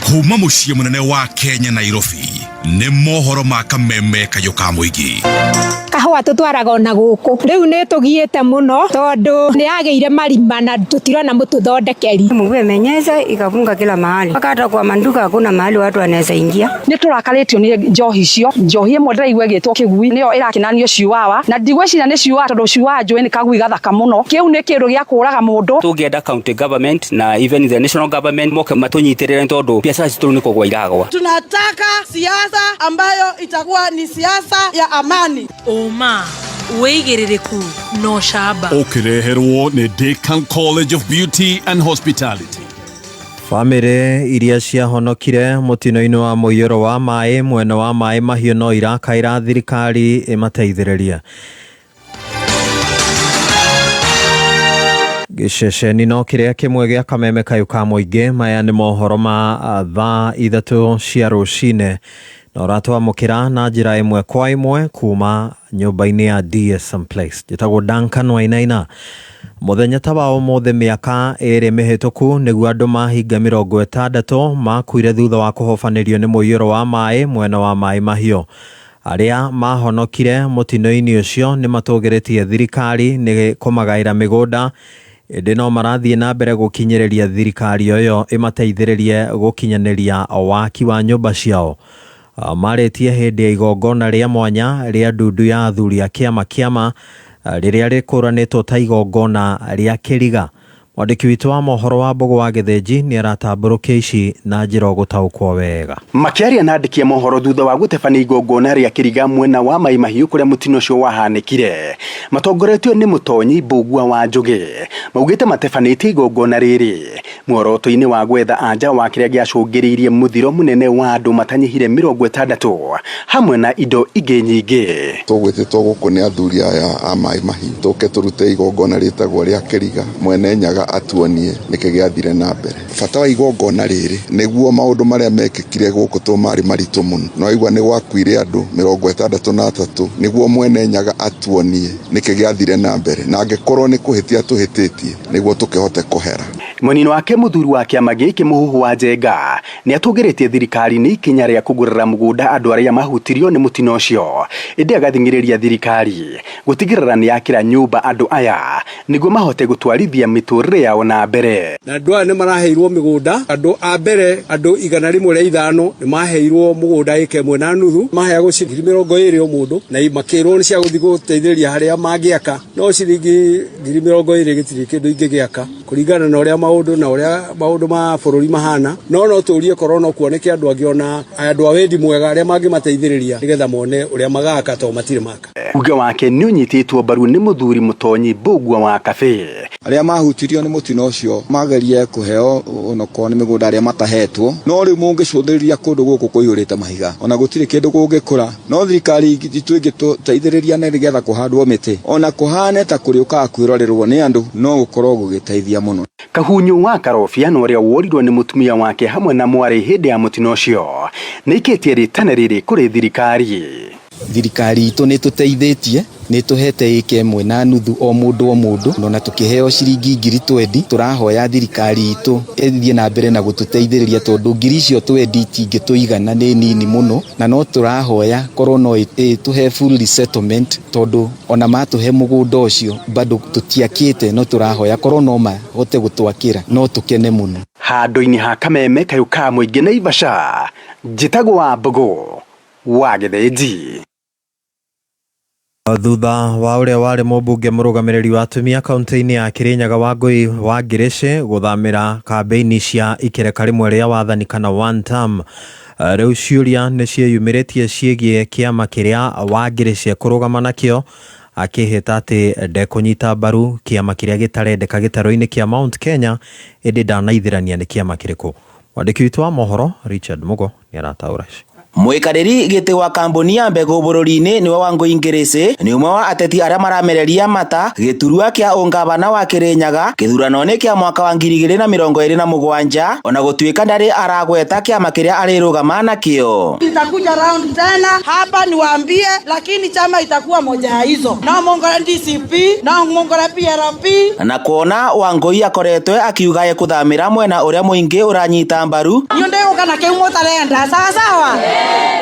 Kuma muciĩ munene wa Kenya Nairobi nĩ mohoro ma kameme kayo ka mũingĩ. Kahũa tũtwaraga na gũkũ rĩu nĩ tũgiĩte mũno tondũ nĩ agĩire marima na tutirona mũtũthondekeri. Mmenyeza ikafunga kila mahali wakati kwa manduka hakuna mahali watu wanaweza ingia. Nĩ tũrakarĩtio nĩ njohi icio, njohi ĩmwe ndĩraigua ĩgĩtwo kĩgui nĩyo ĩrakinanio ciwawa na ndigwĩciria nĩ ciwawa tondũ ciwawa njũĩ nĩ kagui gathaka mũno. Kĩu nĩ kĩndũ gĩa kũraga mũndũ. Tũngĩenda county government na even the national government moke matũnyitĩrĩre tondũ biashara citũ nĩ kũgwa iragwa. Tunataka siasa ambayo itakuwa ni siasa ya amani. Oma weigĩrĩrĩku no shaba. Ũkĩreherwo nĩ Deakin College of Beauty and Hospitality. Famĩrĩ iria ciahonokire mũtino-inĩ wa mũiyũro wa maĩ mwena wa maĩ mahiũ no irakaĩra thirikari ĩmateithĩrĩrie. Gĩceceni no kĩrĩa kĩmwe gĩa kameme kayo ka mũingĩ. Maya nĩ mohoro ma thaa 3 cia rũcinĩ na ũratwamũkĩra na njĩra ĩmwe kwa ĩmwe kuma nyũmba-inĩ ya DSM Place. Njĩtagwo Duncan Wainaina. Mũthenya ta wa ũmũthĩ mĩaka 2 mĩhĩtũku nĩguo andũ mahinga 60 makuire thutha wa kũhobanĩrio nĩ mũiyũro wa maĩ mwena wa maĩ mahiũ. Arĩa mahonokire mũtino-inĩ ũcio nĩ matũgĩrĩtie thirikari nĩ kũmagaĩra mĩgũnda, ĩndĩ no marathiĩ na mbere gũkinyĩrĩria thirikari ĩyo ĩmateithĩrĩrie gũkinyanĩria waki wa nyũmba ciao. Marĩtie hĩndĩ ya igongona rĩa mwanya rĩa ndundu ya athuri a kĩama rĩrĩa rĩkũranĩtwo ta igongona rĩa kĩriga. Mwandĩki witũ wa mohoro wa Mbogo wa Gĩthĩnji nĩ aratambũrũkia ici na njĩra gũtaũkwo wega. Makĩaria na andĩki a mohoro thutha wa gũtebania igongona rĩa kĩriga mwena wa maĩ mahiũ kũrĩa mũtino ũcio wahanĩkire, matongoretio nĩ mũtonyi Mbugua wa Njũgĩ maugĩte matebanĩtie igongona rĩrĩ muoroto-inĩ wa gwetha anja wa kĩrĩa gĩacũngĩrĩirie mũthiro mũnene wa andũ matanyihire 60 hamwe na indo ingĩ nyingĩ. Tũgwĩtĩtwo gũkũ nĩ athuri aya a maĩ mahiũ tũke tũrute igongona rĩtagwo rĩa kĩriga mwene Nyaga atuonie nĩkĩ gĩathire na mbere. Bata wa igongona rĩrĩ nĩguo maũndũ marĩa mekĩkire gũkũ to marĩ maritũ mũno. No igwa nĩ gwakuire andũ 63 nĩguo mwene Nyaga atuonie nĩkĩ gĩathire na mbere na angĩkorwo nĩ kũhĩtia tũhĩtĩtie nĩguo tũkĩhote kũhera. Mũnini wake mũthuri wa kĩama gĩkĩ Mũhuhu wa Njenga nĩ atũgĩrĩtie thirikari nĩ ikinya rĩa kũgũrĩra mũgũnda andũ arĩa mahutirio nĩ mũtino ũcio, ĩndĩ agathingĩrĩria thirikari gũtigĩrĩra nĩ yakĩra nyũmba andũ aya nĩguo mahote gũtwarithia mĩtũrĩre yao na mbere. Na andũ aya nĩ maraheirwo mĩgũnda, andũ a mbere andũ 105 nĩ maheirwo mũgũnda ĩka 1.5, maheagwo ciringi 20 o mũndũ na makĩrwo nĩ cia gũthiĩ gũteithĩrĩria harĩa mangĩaka, no ciringi 20 gĩtirĩ kĩndũ ingĩgĩaka kũringana na ũrĩa maũndũ na ũrĩa maũndũ ma bũrũri mahana. No tũũrie korwo no kuoneke andũ angĩ ona andũ a wendi mwega arĩa mangĩmateithĩrĩria nĩgetha mone ũrĩa magaka to matirĩ maka. Uge wake nĩ ũnyitĩtwo mbaru nĩ mũthuri mũtonyi Mbugua wa Kabĩ. Arĩa mahutirio nĩ mũtino ũcio magerie kũheo onokorwo nĩ mĩgũnda arĩa matahetwo, no rĩu mũngĩcũthĩrĩria kũndũ gũkũ kũiyũrĩte mahiga ona gũtirĩ kĩndũ gũngĩkũra, no thirikari itũ ĩngĩtũteithĩrĩria nĩgetha kũhandwo mĩtĩ ona kũhane ta kũrĩũkaga kwĩrorerwo nĩ andũ no gũkorwo gũgĩteithia mũno. Kahunyu wa Karobia no ũrĩa worirwo nĩ mũtumia wake hamwe na mwarĩ hĩndĩ ya mũtino ũcio nĩ ikĩtie rĩtana rĩrĩ kũrĩ thirikari. Thirikari itũ nĩ tũteithĩtie, nĩ tũhete ĩka 1.5 o mũndũ no na tũkĩheo ciringi 20,000. Tũrahoya thirikari itũ ĩthiĩ na mbere na gũtũteithĩrĩria tondũ 20,000 icio twendi itingĩtũigana nĩ nini mũno, na no tũrahoya korwo no tũhe full resettlement tondũ ona matũhe mũgũnda ũcio bado tũtiakĩte, no tũrahoya korwo no mahote gũtwakĩra no tũkene mũno. Handũ-inĩ ha kameme kayo ka mũingĩ Naivasha, njĩtagwo wa Mbogo wa Gĩthĩnji. Thutha wa ũrĩa warĩ mũmbunge mũrũgamĩrĩri wa atumia kaunti-inĩ ya Kirinyaga Wangui wa Ngirici gũthamĩra kambĩini cia ikereka rĩmwe rĩa wathani kana one term, rĩu ciũria nĩ ciĩyumĩrĩtie ciĩgiĩ kĩama kĩrĩa wa Ngirici kũrũgama nakĩo, akĩhĩta atĩ ndekũnyita mbaru kĩama kĩrĩa gĩtarendeka gĩtaro-inĩ kĩa Mount Kenya, ĩndĩ ndanaithĩrania nĩ kĩama kĩrĩkũ. Mwandĩki witũ wa mohoro Richard Mugo nĩ arataũra ici. Mwikariri gĩtĩ wa kambuni ya mbegũ bũrũri-inĩ niwe Wangui Ngirici nĩ ũmwe wa ateti arĩa maramereria mata gĩturua kĩa ungavana wa Kirinyaga gĩthurano-inĩ kĩa mwaka wa 2027, ona gũtuĩka ndarĩ aragweta kĩama kĩrĩa arĩrũgama nakĩo. Itakuja round tena hapa niwaambie, lakini chama itakuwa moja ya hizo. Na mongora DCP, na mongora PRP. Na kuona Wangui akoretwe akiuga kuthamĩra mwena ũrĩa mũingĩ ũranyita mbaru. Nyonde ũkana kĩumo tarenda sawa.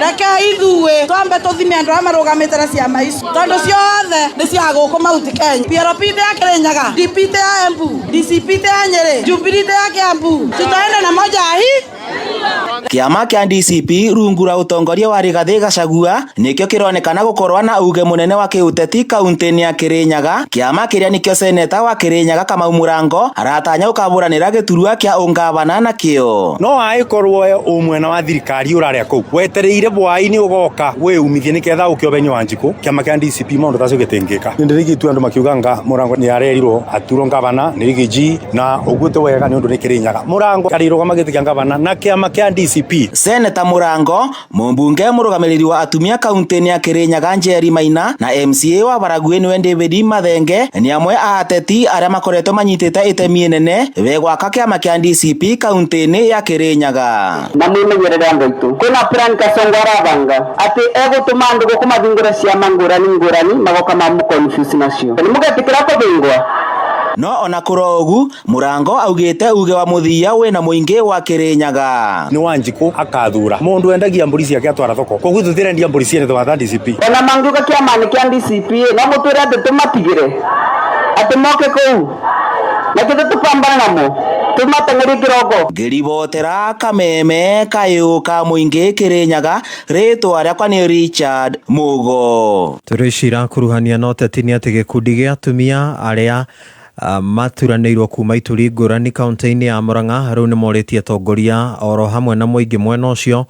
Reke ithuĩ twambe tũthime andũ arĩa marũgamĩte ciama ici, tondũ ciothe nĩ cia gũkũ Mount Kenya. PRP ya Kirinyaga, DP ya Embu, DCP ya Nyeri, Jubilee ya Kiambu, tutaenda na moja hii. Kĩama kĩa DCP rungu rwa ũtongoria wa Rigathi Gachagua nĩkĩo kĩronekana gũkorwo na uge mũnene wa kĩũteti kaunti-inĩ ya Kirinyaga, kĩama kĩrĩa nĩkĩo seneta wa Kirinyaga Kamau Mũrango aratanya gũkabũranĩra gĩturua kĩa ungavana nakĩo. No agĩkorwo ũmwena wa thirikari ũrarĩa kũu wetereire bwai-inĩ ũgoka wĩumithie nĩketha ũkĩobenye Wanjikũ, kĩama kĩa DCP maũndũ tacio gĩtĩngĩka. Nĩndĩrĩgĩ tu andũ makiuganga Mũrango nĩ arerirwo aturwo ngavana nĩ Rigiji na ũgwĩte wega nĩ ũndũ nĩ Kirinyaga. Mũrango arĩrũgama gĩtĩ kĩa ngavana na kĩama kĩa DCP. Seneta Mũrango, mũmbunge mũrũgamĩrĩri wa atumia kaunti-inĩ ya Kirinyaga Njeri Maina na MCA wa Baragoi nĩwe David Mathenge nĩ amwe a ateti arĩa makoretwo manyitĩte itemi inene wegwaka kĩama kĩa DCP kaunti-inĩ ya Kirinyaga. Na mwĩmenyerere andũ aitũ, kwĩna plan Kasongo arabanga atĩ egũtũma andũ gũkũ mathingũre ciama ngũrani magoka mamũconfuse nacio. Nĩ mũgetĩkĩra kũthingwa? No ona kũrĩ ũguo Mũrango augĩte uge wa mũthia wĩna mũingĩ wa Kirinyaga. Nĩ Wanjikũ akathura mũndũ wendagia mbũri ciake atwara thoko, koguo tũtirendia mbũri ciene twa DCP. Ona mangiuga kĩama nĩ kĩa DCP no mũtwĩre atĩ tũmatigĩre atĩ moke kũu na kĩndũ tũpambana namo tumateng'erie kĩroko. Ngĩribotera Kameme kayũ ka mũingĩ Kirinyaga, rĩtwa rĩakwa nĩ Richard Mugo. Tũrĩcira kuruhania na ũteti nĩ atĩ gĩkundi gĩa atumia arĩa maturanĩirwo kuma ituri ngũrani kaunti-inĩ ya Murang'a rĩu nĩ morĩtie atongoria oro hamwe na mũingĩ mwena ũcio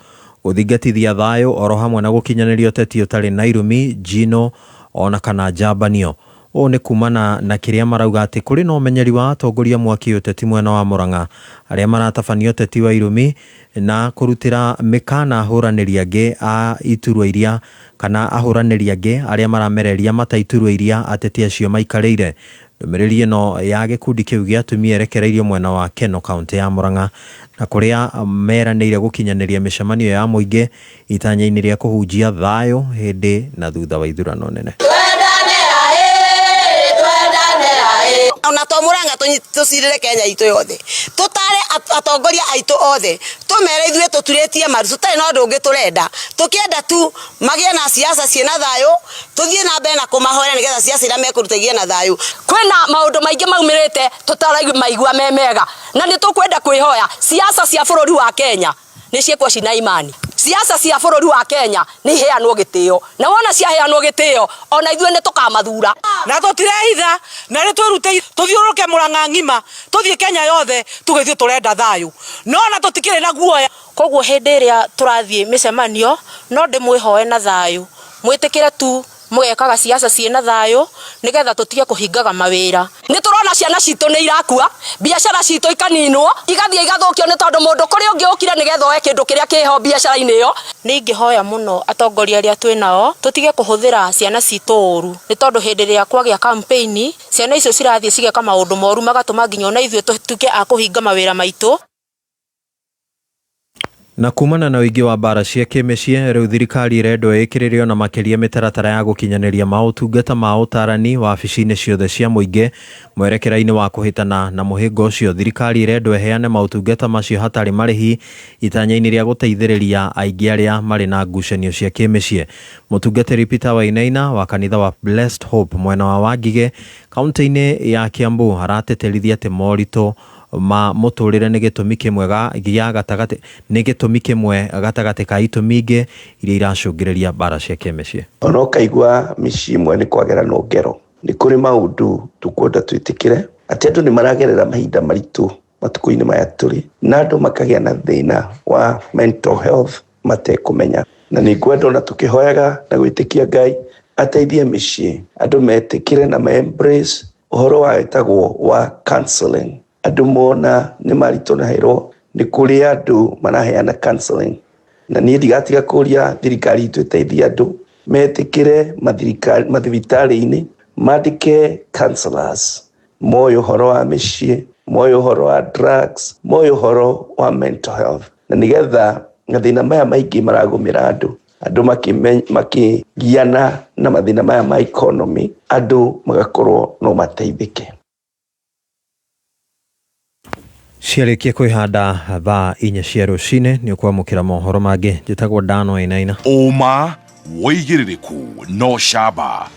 gũthingatithia thayũ oro hamwe na gũkinyanĩria ũteti ũtarĩ na irumi, njino ona kana njambanio. Ũũ nĩ kumana na kĩrĩa marauga atĩ kũrĩ na ũmenyeri wa atongoria mwaki ũteti mwena wa Murang'a arĩa maratabania ũteti wa irumi na kũrutĩra mĩkana ahũranĩri angĩ a iturwa iria kana ahũranĩri angĩ arĩa maramereria mata iturwa iria ateti acio maikarĩire. Ndũmĩrĩri ĩno ya gĩkundi kĩu gĩa atumia erekereirio mwena wa Keno kaunti ya Murang'a na kũrĩa meranĩire gũkinyanĩria mĩcemanio ya mũingĩ itanya-inĩ rĩa kũhunjia thayũ hĩndĩ na thutha wa ithurano nene. Ona to Murang'a tucirire Kenya itu yothe tutare atongoria aitu othe tumere ithuĩ tũturĩtie maru tutarĩ na ũndũ ũngĩ tũrenda, tũkĩenda tu magĩe na siasa ciĩna thayũ, tũthiĩ na mbere na kũmahoera nĩgetha siasa iria mekũrutagia na thayũ. Kwĩna maũndũ maingĩ maumĩrĩte tutaraigua me mega na nĩ tũkwenda kwĩhoya siasa cia bũrũri wa Kenya nĩ ciĩkwo cina imani. Siasa cia bũrũri wa Kenya nĩ iheanwo gĩtĩo, na wona ciaheanwo gĩtĩo ona ithuĩ nĩ tũkamathura na tũtirehitha na nĩ twĩrutĩire tũthiũrũke Murang'a ng'ima tũthiĩ Kenya yothe tũgĩthiĩ tũrenda thayũ, no na tũtikĩrĩ na guoya. Koguo hĩndĩ ĩrĩa tũrathiĩ mĩcemanio no ndĩmwĩhoe na thayũ, mwĩtĩkĩre tu mũgekaga siasa ciĩna thayũ nĩgetha tũtige kũhingaga mawĩra. Nĩ tũrona ciana citũ nĩ irakua, biacara citũ ikaninwo igathiĩ igathũkio nĩ tondũ mũndũ kũrĩ ũngĩ ũkire nĩgetha oe kĩndũ kĩrĩa kĩho biacara-inĩ ĩyo. Nĩ ingĩhoya mũno atongoria arĩa twĩnao tũtige kũhũthĩra ciana citũ ũru, nĩ tondũ hĩndĩ ĩrĩa kwagĩa campaign ciana icio cirathiĩ cigeka maũndũ moru magatũma nginya ona ithuĩ tũtuĩke a kũhinga mawĩra maitũ. Na kumana na ũingĩ wa mbara cia kĩmĩciĩ rĩu thirikari irendwo ĩkĩrĩrio na makĩria mĩtaratara ya gũkinyanĩria maũtungata ma ũtarani wabici-inĩ ciothe cia mũingĩ mwerekera-inĩ wa kũhĩtana na mũhĩngo ũcio. Thirikari irendwo ĩheane maũtungata macio hatarĩ marĩhi itanya-inĩ rĩa gũteithĩrĩria aingĩ arĩa marĩ na ngucanio cia kĩmĩciĩ. Mũtungatĩri Peter Wainaina wa kanitha wa Blessed Hope mwena wa Wangige kaunti-inĩ ya Kiambu arateterithia atĩ moritũ ma muturire ni gitumi kimwe gya gatagati ni gitumi kimwe gatagati ka itumi ingi iria iracungiriria bara cia kĩmĩciĩ. Ona ũkaigua mĩciĩ imwe nĩ kwagera no ngero, nĩ kũrĩ maũndũ tukwenda twĩtĩkĩre atĩ andũ nĩ maragerera mahinda maritũ matukũ-inĩ maya tũrĩ, na andũ makagĩa na thĩna wa mental health matekũmenya, na nĩ ngwenda ona tũkĩhoyaga na gwĩtĩkia Ngai ateithie mĩciĩ, andũ metĩkĩre na embrace ũhoro wa wĩtagwo wa counseling. Andũ mona nĩ maritũhĩrwo nĩ kũrĩ andũ maraheana counseling, na niĩ ndigatiga kũria thirikari itũ ĩteithie andũ metĩkĩre mathibitarĩ-inĩ mandĩke counselors, moyo ũhoro wa mĩciĩ, moyo ũhoro wa drugs, moyo ũhoro wa mental health, na nĩgetha mathĩna maya maingĩ maragũmĩra andũ makĩgiana na mathĩna maya ma economy, andũ magakorwo no mateithĩke. Ciarĩkia kwĩhanda thaa 4 cia rũcinĩ nĩ ũkwamũkĩra mohoro mangĩ. Njĩtagwo Dan Wainaina. Ũma wĩigĩrĩrĩku no camba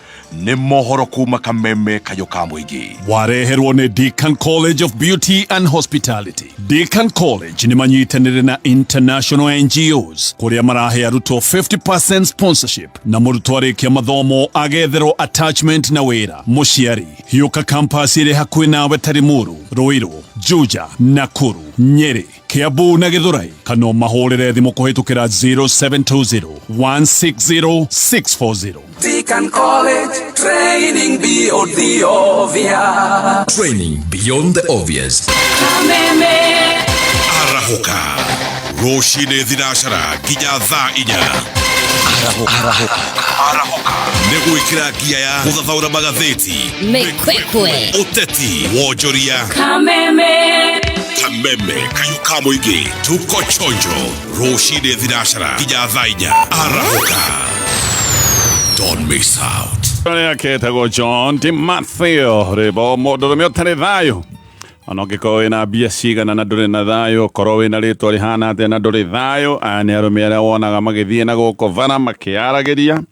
nĩ mohoro kuma Kameme Kayũ ka Mũingĩ. Wareherwo nĩ Deakin College of Beauty and Hospitality. Deakin College nĩ manyitanĩre na international NGOs kũrĩa marahe arutwo 50% sponsorship, na mũrutwo arĩkia mathomo agetherwo attachment na wĩra. Mũciari hiũka campus ĩrĩ hakuhĩ nawe ta Limuru, Ruiru, Juja, Nakuru, Nyeri, Kiambu na Githurai, kana mahũrĩre thimũ kũhĩtũkĩra 0720 160 640. Deakin College, training beyond the obvious. Training beyond the obvious. Kameme Arahuka rũcinĩ thinacara nginya thaa 4. Arahuka nĩ gwĩkĩra ngia ya gũthathaũra magathĩti, Mĩkwekwe, ũteti, wonjoria. Kameme Kayũ ka Mũingĩ, tuko chonjo rũcinĩ thinacara nginya thaa 4. Arahuka, don't miss out. Ketagwo John Timotheo rĩbo mũndũrũme ũtarĩ thayũ. Ona ũngĩkorwo wĩna mbia cigana na ndũrĩ na thayũ, korwo wĩna rĩtwa rĩhana atĩa na ndũrĩ thayũ, aya nĩ arũme arĩa wonaga magĩthiĩ na gũkũ bara makĩaragĩria.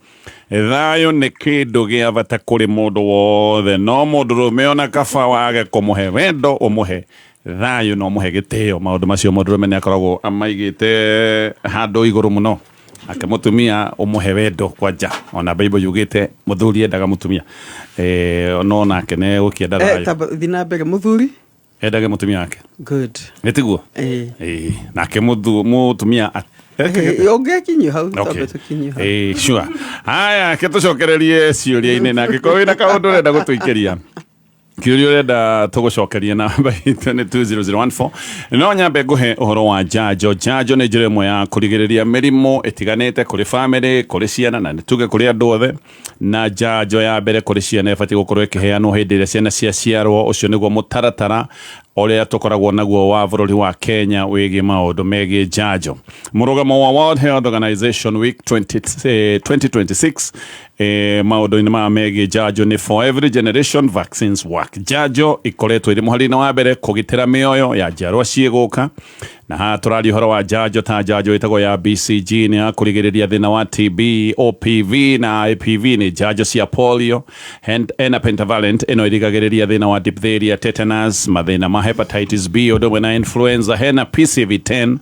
Thayũ nĩ kĩndũ gĩa bata kũrĩ mũndũ wothe, no mũndũrũme ona kaba wage kũmũhe wendo ũmũhe thayũ no mũhe gĩtĩo. Maũndũ macio mũndũrũme nĩ akoragwo amaigĩte handũ igũrũ mũno, ake mũtumia ũmũhe wendo kwanja. Ona Bible yugĩte mũthuri endaga mũtumia no nake nĩ gũkĩenda thayũ. Thina mbere mũthuri endage mũtumia wake. Good. Nĩtiguo? Nake mũtumia ũngĩkinyio hau tondũ tũkinyio hau. Sure. Haya, ketũcokererie ciũria-inĩ, na angĩkorwo wĩna kaũndũ ũrenda gũtũikĩria kĩũria ũrenda tũgũcokerie namba itũ nĩ 20014. No nyambe ngũhe ũhoro wa njanjo. Njanjo nĩ njĩra ĩmwe ya kũrigĩrĩria mĩrimũ ĩtiganĩte kũrĩ famĩlĩ, kũrĩ ciana, na nĩtuge kũrĩ andũ othe. Na njanjo ya mbere kũrĩ ciana ĩbatiĩ gũkorwo ĩkĩheanwo hĩndĩ ĩrĩa ciana ciaciarwo. Ũcio nĩguo mũtaratara ũrĩa tũkoragwo naguo wa bũrũri wa Kenya wĩgiĩ maũndũ megiĩ njanjo. Mũrũgamo wa World Health Organization Week 2026 maũndũ-inĩ maya megiĩ njanjo nĩ for every generation vaccines work. Njanjo ikoretwo ĩrĩ mũhari-inĩ wa mbere kũgitĩra mĩoyo ya njiarwa ciĩgũka, na haha tũraria ũhoro wa njanjo ta njanjo ĩtagwo ya BCG nĩ ya kũrigĩrĩria thĩna wa TB, OPV na IPV nĩ njanjo cia polio, na pentavalent ĩno ĩrigagĩrĩria thĩna wa diphtheria, tetanus, mathĩna ma hepatitis B ũndũ ũmwe na influenza. Hena PCV10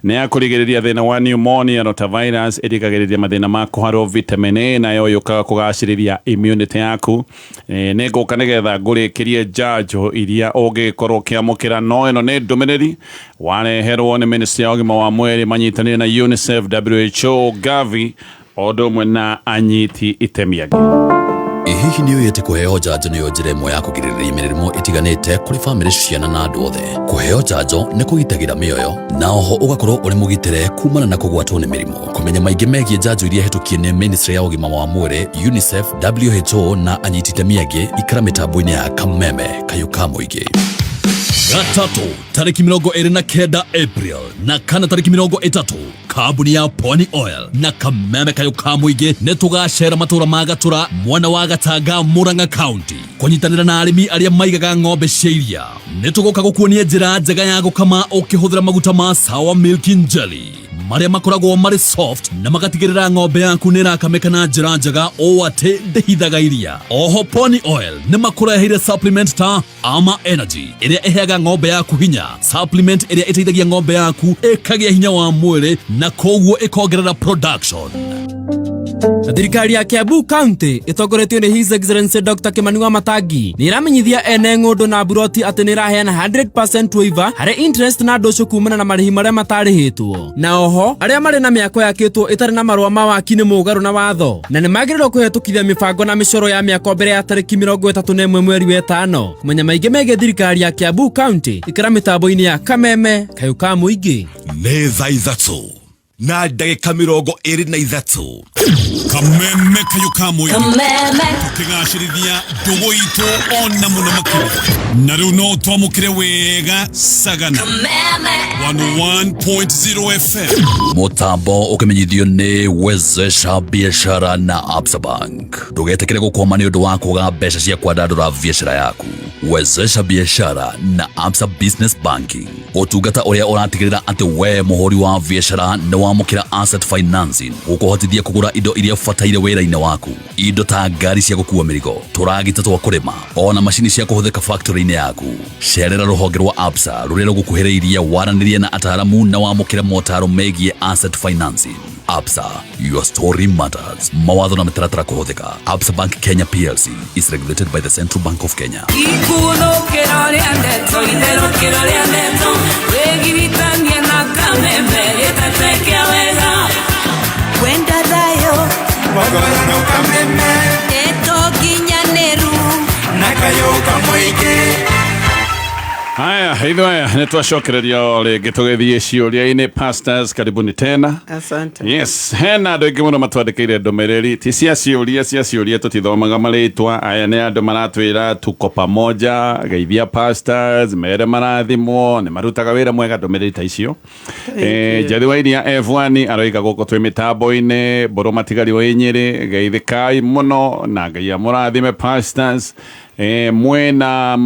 nĩ ya kũrigĩrĩria thĩna wa pneumonia, rotavirus ĩrigagĩrĩria mathĩna ma kũharwo vitamin A, nayo yũkaga kũgacĩrĩria immunity yaku. Nĩ ngũka nĩgetha ngũrĩkĩrie njanjo iria ũngĩkorwo ũkĩamũkĩra, no ĩno nĩ ndũmĩrĩri wareherwo nĩ Ministry ya ũgima wa mwĩrĩ manyitanĩire na UNICEF, WHO, Gavi ũndũ ũmwe na anyiti itemi angĩ. Hihi nĩ ũĩ atĩ kũheo njanjo nĩyo njĩra ĩmwe ya kũgirĩrĩria mĩrimũ ĩtiganĩte kũrĩ famĩlĩ, ciana na andũ othe. Kũheo njanjo nĩ kũgitagĩra mĩoyo, na oho ũgakorwo ũrĩ mũgitĩre kumana na kũgwatwo nĩ mĩrimũ. Kũmenya maingĩ megiĩ njanjo iria hetũkie nĩ Ministry ya ũgima wa mwĩrĩ, UNICEF, WHO na anyiti itemi angĩ, ikara mĩtambo-inĩ ya Kameme Kayũ ka Mũingĩ. Gatatu tariki 29 April na kana tariki 30 kambuni ya Pwani Oil na Kameme Kayũ ka Mũingĩ nĩ tũgacera matũra ma Gatura mwena wa Gatanga, Murang'a County kũnyitanĩra na arĩmi arĩa maigaga ng'ombe cia iria. Nĩ tũgoka gũkuonia njĩra njega ya gũkama ũkĩhũthĩra maguta ma Sour Milk Jelly, maria makoragwo mari soft na magatigirira ng'ombe yaku nĩ ĩrakamĩka na njĩra njega o atĩ ndĩhithaga iria. Oho Pony Oil nĩ makũreheire supplement ta Ama Energy ĩrĩa ĩheaga ng'ombe yaku hinya, supplement ĩrĩa ĩteithagia ng'ombe yaku ĩkagĩa hinya wa mwĩrĩ na koguo ĩkongerera production. Thirikari ya Kiambu County itongoretio ni His Excellency Dr. Kimani Wamatangi ni iramenyithia ene ng'ũndũ na buroti atĩ nĩ iraheana 100% waiver harĩ interest na ndũcũ kumana na marĩhi marĩa matarĩhĩtwo. Na oho arĩa marĩ na mĩako yakĩtwo ĩtarĩ na marũa ma waki nĩ mũgarũ na watho na nĩ magĩrĩirwo kũhetũkithia mĩbango na mĩcoro ya mĩako mbere ya tarĩki 31 mweri wa ĩtano. Kumenya maingĩ megiĩ thirikari ya Kiambu County ikĩra mĩtambo-inĩ ya Kameme Kayũ ka Mũingĩ. Nĩ thaa ithatũ na ndagĩka 23 Kameme Kayũ ka Mũingĩ tũkĩgacĩrithia ndũgũ itũ ona mũno makĩria na rĩu no twamũkĩre wega Sagana 101.0 FM. Mũtambo ũkĩmenyithio nĩ Wezesha Biashara na Absa Bank. Ndũgetĩkĩre gũkwama nĩ ũndũ wa kũga mbeca cia kwandandũra biashara yaku. Wezesha Biashara na Absa Business Banking, ũtungata ũrĩa ũratigĩrĩra atĩ we mũhũri wa biashara nĩ wamũkĩra asset financing gũkũhotithia kũgũra indo iria bataire wĩra-inĩ waku. Indo ta ngari cia gũkua mĩrigo, tũragita twa kũrĩma, ona macini cia kũhũthĩka factory-inĩ yaku. Cerera rũhonge rwa Absa rũrĩa rũgũkuhĩrĩirie waranĩrie na ataaramu na wamũkĩre motaro megiĩ asset financing. Absa, your story matters. Mawatho na mĩtaratara kũhũthĩka. Absa Bank Kenya PLC is regulated by the Central Bank of Kenya. Haya, hivyo nitwacokereria rĩngĩ tũgĩthiĩ ciũria-inĩ. Pastors, karibuni tena. Asante. Yes, hena andũ aingĩ mũno matwandĩkĩire ndũmĩrĩri ti cia ciũria tũtithomaga marĩtwa. Aya nĩ andũ maratwĩra tuko pamoja, geithia pastors, mere marathimwo, nĩ marutaga wĩra mwega. Ndũmĩrĩri ta icio. Njathi wa iria F1 aroiga gũkũ twĩ mĩtambo-inĩ, Mbũrũ Matigari wa Nyĩrĩ, geithĩkai mũno na Ngai amũrathime pastors. Mwena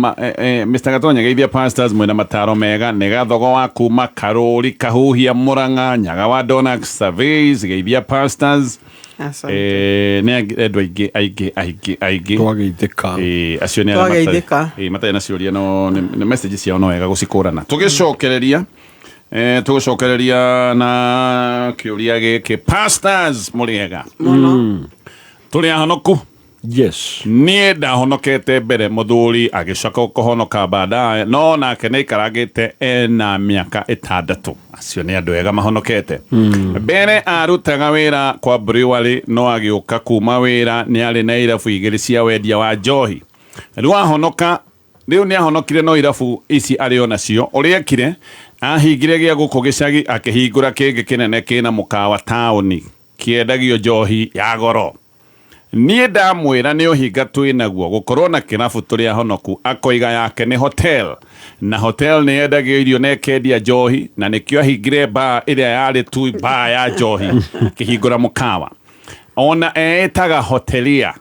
Mr. Gatonya geithia pastors, mwena mataro mega. Nega Thogo wa kuma Karũri, Kahuhia, Murang'a, Nyaga wa Donax Surveys, geithia pastors. Nĩ andũ aingĩ twageithĩka. Acio nĩ arĩa matarĩ na ciũria no nĩ message ciao no wega gũcikũrana. Tũgĩcokereria na kĩũria gĩkĩ. Pastors mũrĩega tũrĩ ahonoku? Yes. Niĩ ndahonokete mbere, mũthuri agĩcoka kũhonoka baadaye, no nake nĩ aikaragĩte ena mĩaka 6. Acio nĩ andũ ega mahonokete. Mbere arutaga wĩra kwa brewery, no agĩũka kuma wĩra nĩ arĩ na irabu 2 cia wendia wa njohi. Rĩu ahonoka, rĩu nĩ ahonokire no irabu ici arĩ onacio. Ũrĩa ekire, ahingire gĩa gũkũ gĩcagi akĩhingũra kĩngĩ kĩnene kĩna mũkawa taũni kĩendagio njohi ya goro. Niĩ ndamwĩra nĩ ũhinga twĩ naguo gũkorwo na kĩrabu tũrĩ ahonoku. Akoiga yake nĩ hotel, na hotel nĩ yendagio irio na ĩkendia njohi, na nĩkĩo ahingire bar ĩrĩa yarĩ tu bar ya njohi akĩhingũra mũkawa. Ona eĩtaga hotelia.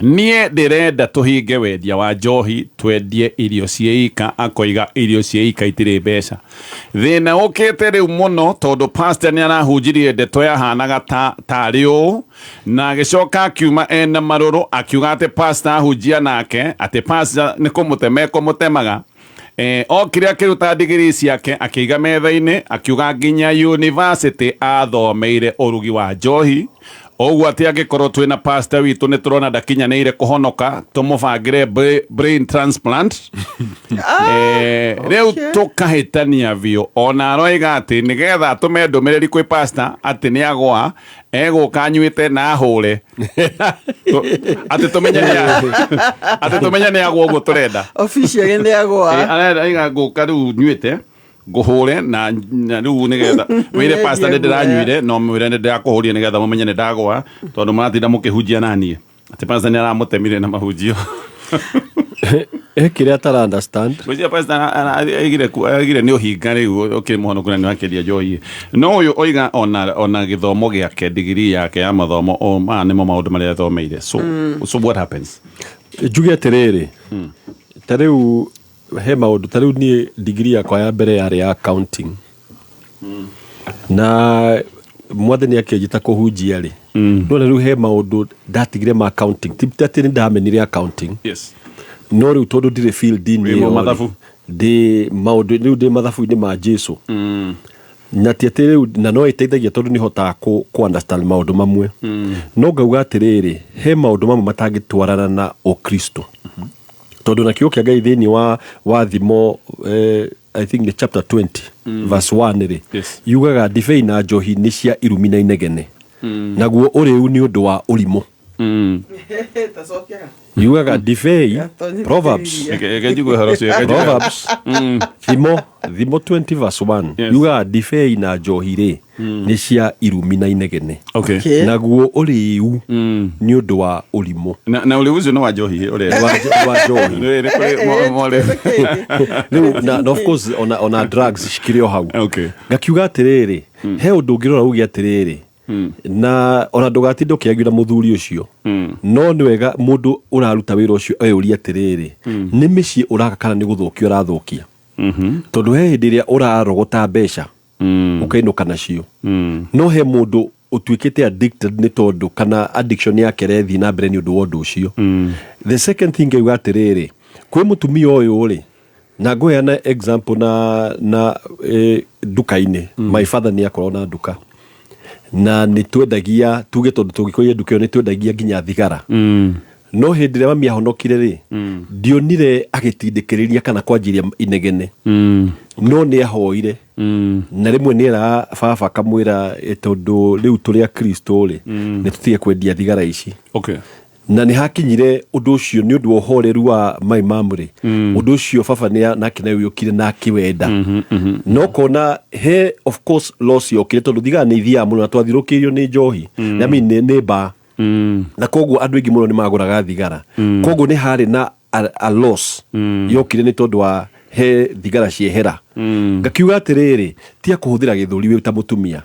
Niĩ ndĩrenda tũhinge wendia wa njohi, twendie irio ciĩika. Akoiga irio ciĩika itirĩ mbeca. Thĩna ũkĩte rĩu mũno tondũ pastor nĩ arahunjirie ndeto yahanaga tarĩ ũũ, na agĩcoka akiuma ena marũrũ akiuga atĩ pastor ahunjia nake atĩ pastor nĩ kũmũtemaga. Okire akĩruta degree ciake akĩiga metha-inĩ akiuga nginya university athomeire ũrugi wa njohi. Oguo atĩ angĩkorwo twĩna pastor witũ nĩ tũrona ndakinyanĩire kũhonoka, tũmũbangĩre brain transplant. Rĩu tũkahĩtania biũ. Ona aroiga atĩ nĩgetha tũme ndũmĩrĩri kwĩ pastor atĩ nĩ agwa, egũka anyuĩte na hũre. Atĩ tũmenya nĩ agwa ũguo tũrenda. Official nĩ agwa. Arenda gũka rĩu nyuĩte ngũhũre na rĩu nĩgetha wĩre pastor nĩ ndĩranyuire, no mwĩre nĩ ndĩrakũhũria nĩgetha mũmenye nĩ ndagwa, tondũ maratinda mũkĩhunjia naniĩ atĩ pastor nĩ aramũtemire na mahunjio. Kĩrĩa atara understand. Mũcia pastor aigire nĩ ũhinga rĩu ũkĩrĩ mũhonoku na nĩ wakĩria njohi. No ũyũ oiga ona gĩthomo gĩake, degree yake ya mathomo maya nĩmo maũndũ marĩa athomeire. So what happens? Njuge atĩrĩrĩ, ta rĩu he maũndũ, ta rĩu niĩ degree yakwa ya mbere yarĩ ya accounting. na mwathani akĩnjĩta kũhunjia rĩ ndona rĩu he maũndũ ndatigire ma accounting ti nĩ ndamenire accounting no rĩu tondũ ndirĩ field-inĩ mathabu ndĩ maũndũ rĩu ndĩ mathabu-inĩ ma Jesũ na ti atĩ rĩu na no ĩteithagia tondũ nĩ hotaga ku understand maũndũ mamwe no ngauga atĩrĩrĩ he maũndũ mamwe matangĩtwarana na ũkristo tondũ na kiugo kĩa Ngai thĩinĩ wa thimo I think the chapter 20 verse 1 rĩ yugaga ndibei na njohi nĩ cia irumi na inegene naguo ũrĩu nĩ ũndũ wa ũrimũ yugaga ndibei Proverbs thimo 20 verse 1 yugaga ndibei na njohi rĩ nĩ cia irumi na inegene naguo ũrĩu nĩ ũndũ wa ũrimũ na ũrĩu ũcio nĩ wa njohi wa njohi na of course ona drugs cikĩrĩ o hau ngakiuga atĩrĩrĩ he ũndũ ũngĩrora uge atĩrĩrĩ na ona ndũgatinde ũkĩaria na mũthuri ũcio no nĩ wega mũndũ ũraruta wĩra ũcio eyũria atĩrĩrĩ nĩ mĩciĩ ũraka kana nĩ gũthũkia ũrathũkia tondũ he hĩndĩ ĩrĩa ũrarogota mbeca ũkainũka nacio no he mũndũ ũtuĩkĩte addicted nĩ tondũ kana addiction yake ĩrathiĩ na mbere nĩ ũndũ wa ũndũ ũcio the second thing ngauga atĩrĩrĩ kwĩ mũtumia ũyũ rĩ na ngũheana example na nduka-inĩ my father nĩ akorwo na nduka na nĩ twendagia tuge tondũ tũgĩkũria nduka ĩyo nĩ twendagia nginya thigara no hĩndĩ ĩrĩa mami ahonokire rĩ ndionire agĩtindĩkĩrĩria kana kwanjĩria inegene no nĩ ahoire na rĩmwe nĩ era baba kamwĩra tondũ rĩu tũrĩ a Kristo rĩ nĩ tũtige kwendia thigara ici na nĩ hakinyire ũndũ ũcio nĩ ũndũ wa ũhoreru wa my mom rĩ ũndũ ũcio baba nake nawe yũkire na akĩwenda no kona he of course loss yokire tondũ thigara nĩ ithiaga mũno na twathirũkĩirio nĩ njohi I mean nĩ mbaa na koguo andũ aingĩ mũno nĩ magũraga thigara koguo nĩ harĩ na a loss yokire nĩ tondũ wa he thigara ciehera ngakiuga atĩrĩrĩ tia kũhũthĩra gĩthũri wĩ ta mũtumia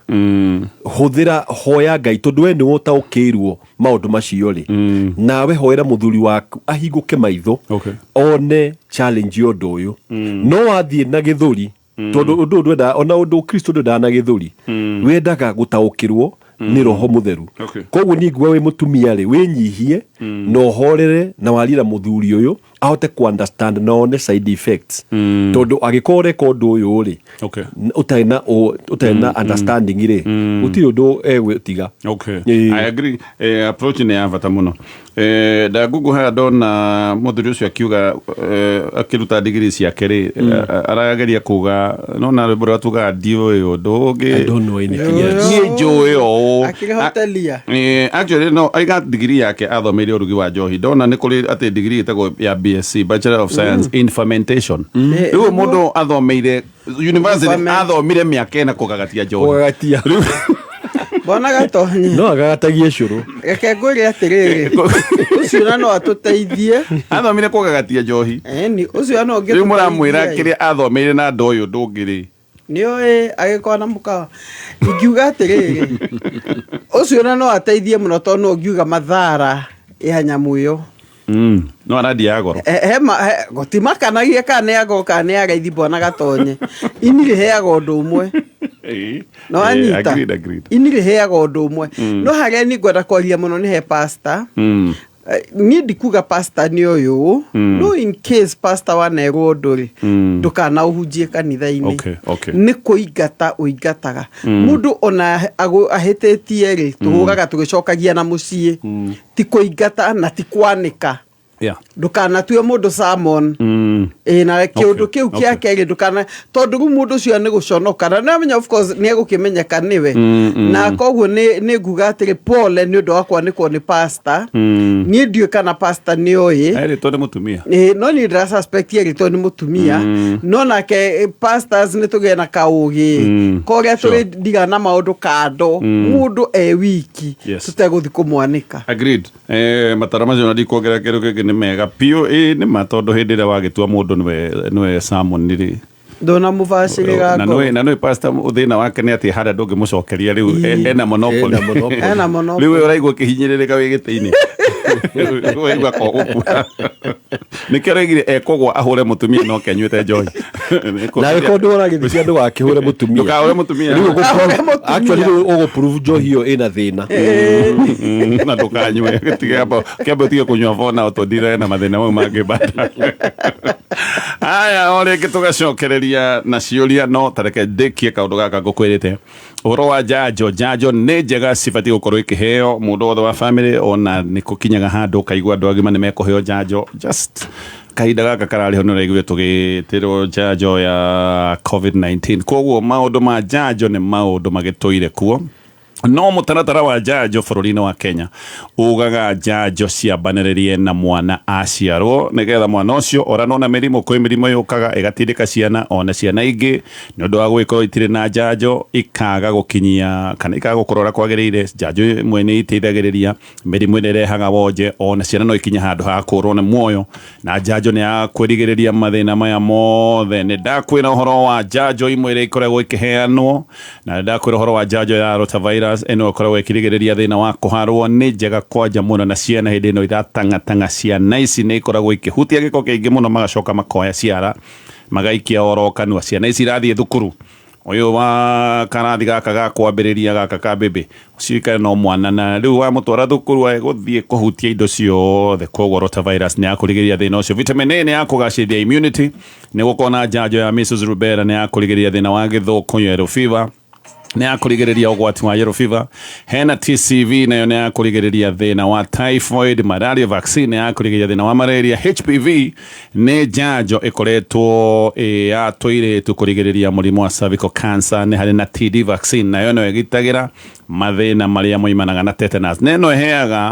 hũthĩra hoya Ngai tondũ we nĩ ũtaũkĩirwo maũndũ macio rĩ nawe hoera mũthuri waku ahingũke maitho one challenge ũndũ ũyũ no wathiĩ na gĩthũri tondũ ũndũ ndwenda ona ũndũ Kristo ndwendaga na gĩthũri wendaga gũtaũkĩrwo nĩ roho mũtheru koguo niĩ nguga wĩ mũtumia rĩ wĩnyihie na ũhorere na warira mũthuri ũyũ ahote ku understand na one side effects tondũ agĩkorwo reka ũndũ ũyũ rĩ ũtarĩ na understanding rĩ gũtirĩ ũndũ egwĩtiga I agree approach nĩ ya bata mũno ndaguguha ndona mũthuri ũcio akiuga akĩruta degree ciake rĩ arageria kuga no na rwĩmbo rwa tugaga ndiũĩ ũndũ ũngĩ niĩ njũĩ o akĩhotelia actually no aiga degree yake athomeire ũrugi wa njohi ndona nĩ kũrĩ atĩ degree ĩtagwo ya BSc Bachelor of Science in Fermentation rĩu mũndũ athomeire university athomire mĩaka ĩna kũgagatia njohi bona gatonye no agagatagia cũrũ reke ngwĩre atĩrĩrĩ ũcio no atũteithie athomire kũgagatia njohi ni ũcio no ngĩ rĩu mũramwĩra kĩrĩa athomeire na andũ ũyũ ndũngĩ rĩ nĩoĩ agĩkorwo na mũkawa ingiuga atĩrĩrĩ ũcio no ateithie mũno tondũ no ngiuga mathara ihanyamũ ĩyo no aradia goro gũtimakanagia kana nĩ agoka nĩ araithi bona gatonye ini rĩheaga ũndũ ũmwe no anyita ini rĩheaga ũndũ ũmwe no harĩa ni ngwenda kwaria mũno nĩ he pastor niĩ ndikuga pastor nĩ ũyũ no in case pastor wanerwo ũndũ rĩ ndũkana ũhunjie kanitha-inĩ nĩ kũingata ũingataga mũndũ ona ahĩtĩtie rĩ tũhũraga tũgĩcokagia na mũciĩ ti kũingata na ti kwanĩka ndũkanatue mũndũ sermon na kĩũndũ kĩu kĩa kerĩ ndũkana tondũ rĩu mũndũ ũcio nĩ gũconoka na nĩamenya of course nĩ egũkĩmenyeka nĩwe na koguo nĩ nguga atĩrĩ pole nĩ ũndũ wa kwanĩkwo nĩ pastor niĩ ndiũĩ kana pastor nĩ oĩ erĩtwo nĩ mũtumia no niĩ ndĩrasuspect erĩtwo nĩ mũtumia no nake pastors nĩ tũgĩe na kaũgĩ korĩa tũrĩ ndiga na maũndũ kando mũndũ wiki tũtegũthiĩ kũmwanĩka agreed matara macio na ndikuongerera kĩndũ kĩngĩ nĩ mega piũ nĩ matondũ hĩndĩ ĩrĩa wagĩtua mũndũ nĩwe sermon rĩ ndona mũbacĩrĩra na nĩ pastor thĩna wake nĩ atĩ harĩa ndũngĩmũcokeria rĩu ena monopoly rĩu ũraigua kĩhinyĩrĩrĩka wĩ gĩtĩ-inĩ we igwa ko gukua nikiregire ekogwa ahure mutumia no kenyuite njohi na ko ndora githia ndu akihure mutumia ndukahure mutumia actually ugo prove njohi yo ina thina na ndukanywe kiambo tige kunywa vona otodire na mathina mau mangi bata aya ole gitugacokereria na ciuria no tareke ndikie kaundu gaka ngukwirite uro wa njanjo ni njega cibati gukorwo ikiheo mundu wothe wa family ona nikukinyaga handu kaigua andu agima ni mekuheo njanjo just kahinda gaka karariho no raigwe tugitirwo njanjo ya COVID-19 koguo maundu ma njanjo ni maundu magituire kuo no mutaratara wa njanjo bururi-ini wa Kenya ugaga njanjo ciambanĩrĩrie na mwana aciarwo nigetha mwana ucio orano na mĩrimũ kwĩ mĩrimũ yukaga igatindĩka ciana ona ciana ingĩ nĩ ũndũ wa gwĩkorwo itirĩ na njanjo ikaga gũkinyia kana ikaga gũkorora kwagĩrĩire njanjo imwe nĩ iteithagĩrĩria mĩrimũ ĩrĩa irehaga wonje ona ciana no ikinya handũ ha kũrwo nĩ muoyo na njanjo nĩ ya kwĩrigĩrĩria mathĩna maya mothe nĩ ndakwĩra ũhoro wa njanjo imwe iria ikoragwo ikĩheanwo na ndakwĩra ũhoro wa njanjo ya rotavirus eno korwo ikirigiriria thina wa kuharwo ni njega kwanja muno na ciana hindi no iratanga ciana ici ni ikoragwo ikihutia giko kiingi muno magacoka makoya ciara magaikia oro kanua ciana ici irathie thukuru uyu wa karathi gaka ga kwambiriria gaka ka bebe ucikare no mwana na riu wa mutwara thukuru guthie kuhutia indo ciothe koguo rotavirus ni yakurigiria thina ucio vitamin A ni yakugacithia immunity ni gukona njanjo ya measles rubella ni yakurigiria thina wa githuku yellow fever ni yakurigiria ugwati wa yellow fever hena TCV nayo ni yakurigiria thina wa typhoid malaria vaccine ni yakurigiria thina wa malaria HPV ni njanjo ikoretwo ya toire tukurigiria murimu wa cervical cancer ni hari na TD vaccine nayo no igitagira mathina maria moimanaga na tetanus neno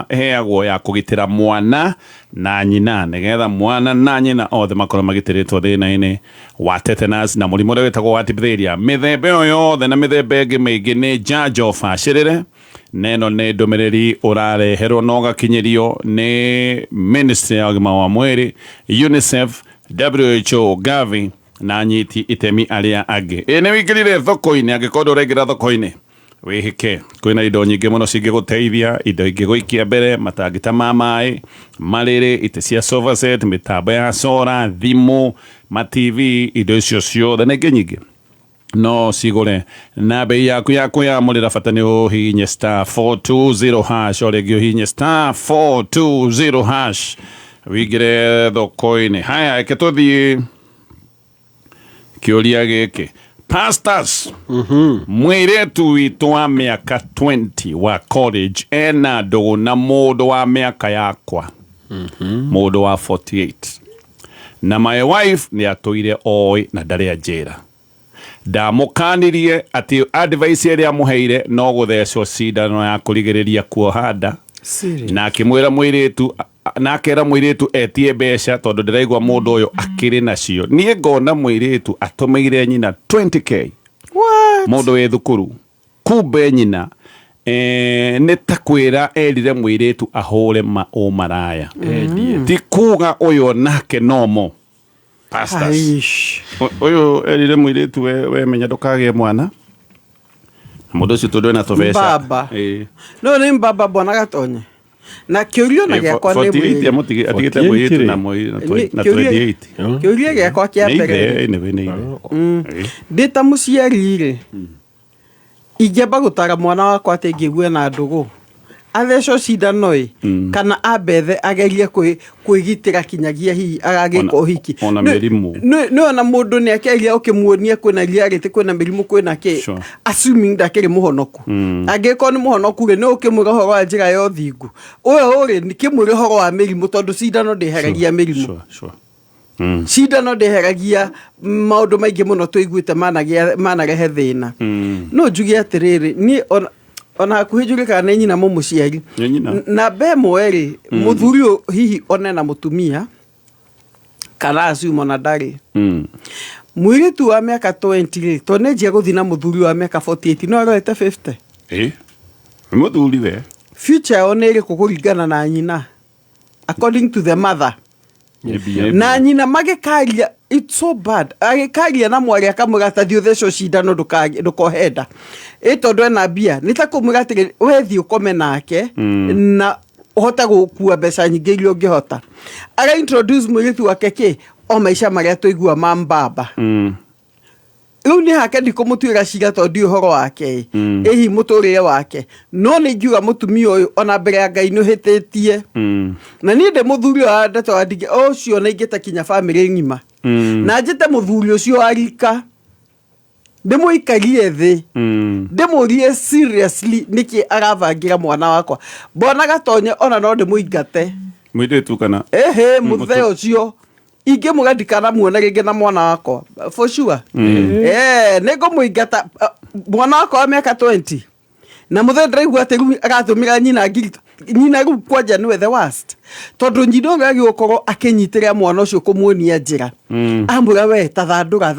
heagwo ya kugitira mwana na nyina nigetha mwana na nyina othe makorwo magitiritwo thina-ini wa tetanus na murimu uria witagwo wa diphtheria mithembe yothe na mithembe ingi maingi ni njanjo bacirire neno ni ndumiriri urareherwo no gakinyirio ni ministry ya ũgima wa mwĩrĩ UNICEF WHO Gavi na nyiti itemi aria angi ni wingirire thoko-ini angikorwo urengira thoko-ini wihike kwina indo nyingi muno cingiguteithia indo ingiguikia mbere matangita ma mai mariri ite cia sofa set mitambo ya sora thimu ma TV indo icio ciothe na ingĩ nyingĩ no cigure na bei yaku ya mulira bata ni uhinye *420# oregi uhinye *420# wigire thoko-ini haya iketuthie kiuria giki pastors mwiretu witu wa miaka 20 wa college ena ndugu na mundu wa miaka yakwa mundu wa 48 na my wife ni atuire oi na ndari njira ndamukanirie ati advice iria muheire no guthecwo cindano ya kurigiriria kuohanda na akimwira mwiretu na akera mwiretu etie mbeca tondu ndiraigwa mundu uyu akiri nacio nie ngona mwiretu atumeire nyina 20k mundu we thukuru kumbe nyina ni takwira erire mwiretu ahure maraya ti kuga uyu nake nomo pastors uyu erire mwiretu we menya ndukagie mwana mundu ucio tundu na tubeca baba no ni baba bona gatonye na kiurio na giakwa ni mwiri atigite mwiri na mwiri na 28 kiurio giakwa kia mbere ndita muciari ingeba gutara mwana wakwa atingigwe na ndugu atheco cindano kana abethe agerie kwigitira kinyagia hihi agagika uhiki ona mirimu no na mundu ni akeria ukimuonia kwina reality kwina mirimu kwina ki assuming ndakiri muhonoku angiko ni muhonoku ni ukimwira horo wa njira ya uthingu uyo uri ni kimwira horo wa mirimu tondu cindano ndiheragia mirimu cindano ndiheragia maundu maingi muno tuiguite manarehe thina no njugi atiriri ni ona kuhijurika na nyina mumuciari na be mweri muthuri hihi one na mutumia kana aciumo na ndari mwiritu wa miaka 20 tone njia guthi na muthuri wa miaka 48 no aroete 50 muthuri we future one iri kukuringana na nyina according to the mother na nyina magikaria it's so bad agikaria na mwari akamwira tathio theco cindano ndukohenda tondu ena mbia nitakumwira atiri wethi ukome nake na uhota gukua mbeca nyingĩ iria ũngĩhota. Aga introduce mũirĩtu wake kĩ o maica marĩa tũigua ma mbaba. Rĩu nĩ hake ndikũmũtuĩra cira tondũ ũhoro wake ĩhi mũtũrĩre wake, no nĩ ingiuga mũtumia ũyũ ona mbere ya Ngai nĩũhĩtĩtie. Na niĩ ndĩ mũthuri wa ndeto wa ndingi ũcio na ingĩte kinya famĩlĩ ng'ima na njĩte mũthuri ũcio wa rika ndĩmũikarie thĩ ndĩmũrie seriously nĩkĩ arabangira mwana wakwa. Mbona Gatonye ona no ndĩmũingate mũirĩtu kana mũthee ũcio inge mũgandikana muone rĩngĩ na mwana wakwa for sure. Nĩngũmũingata mwana wakwa wa mĩaka 20 na mũthee ndĩraigua atĩ rĩu agathũmĩra nyina rĩu kwanja nĩwe the worst, tondũ nyina ũrĩa agĩgũkorwo akĩnyitĩrĩra mwana ũcio kũmuonia njĩra amwĩra we ta thandũra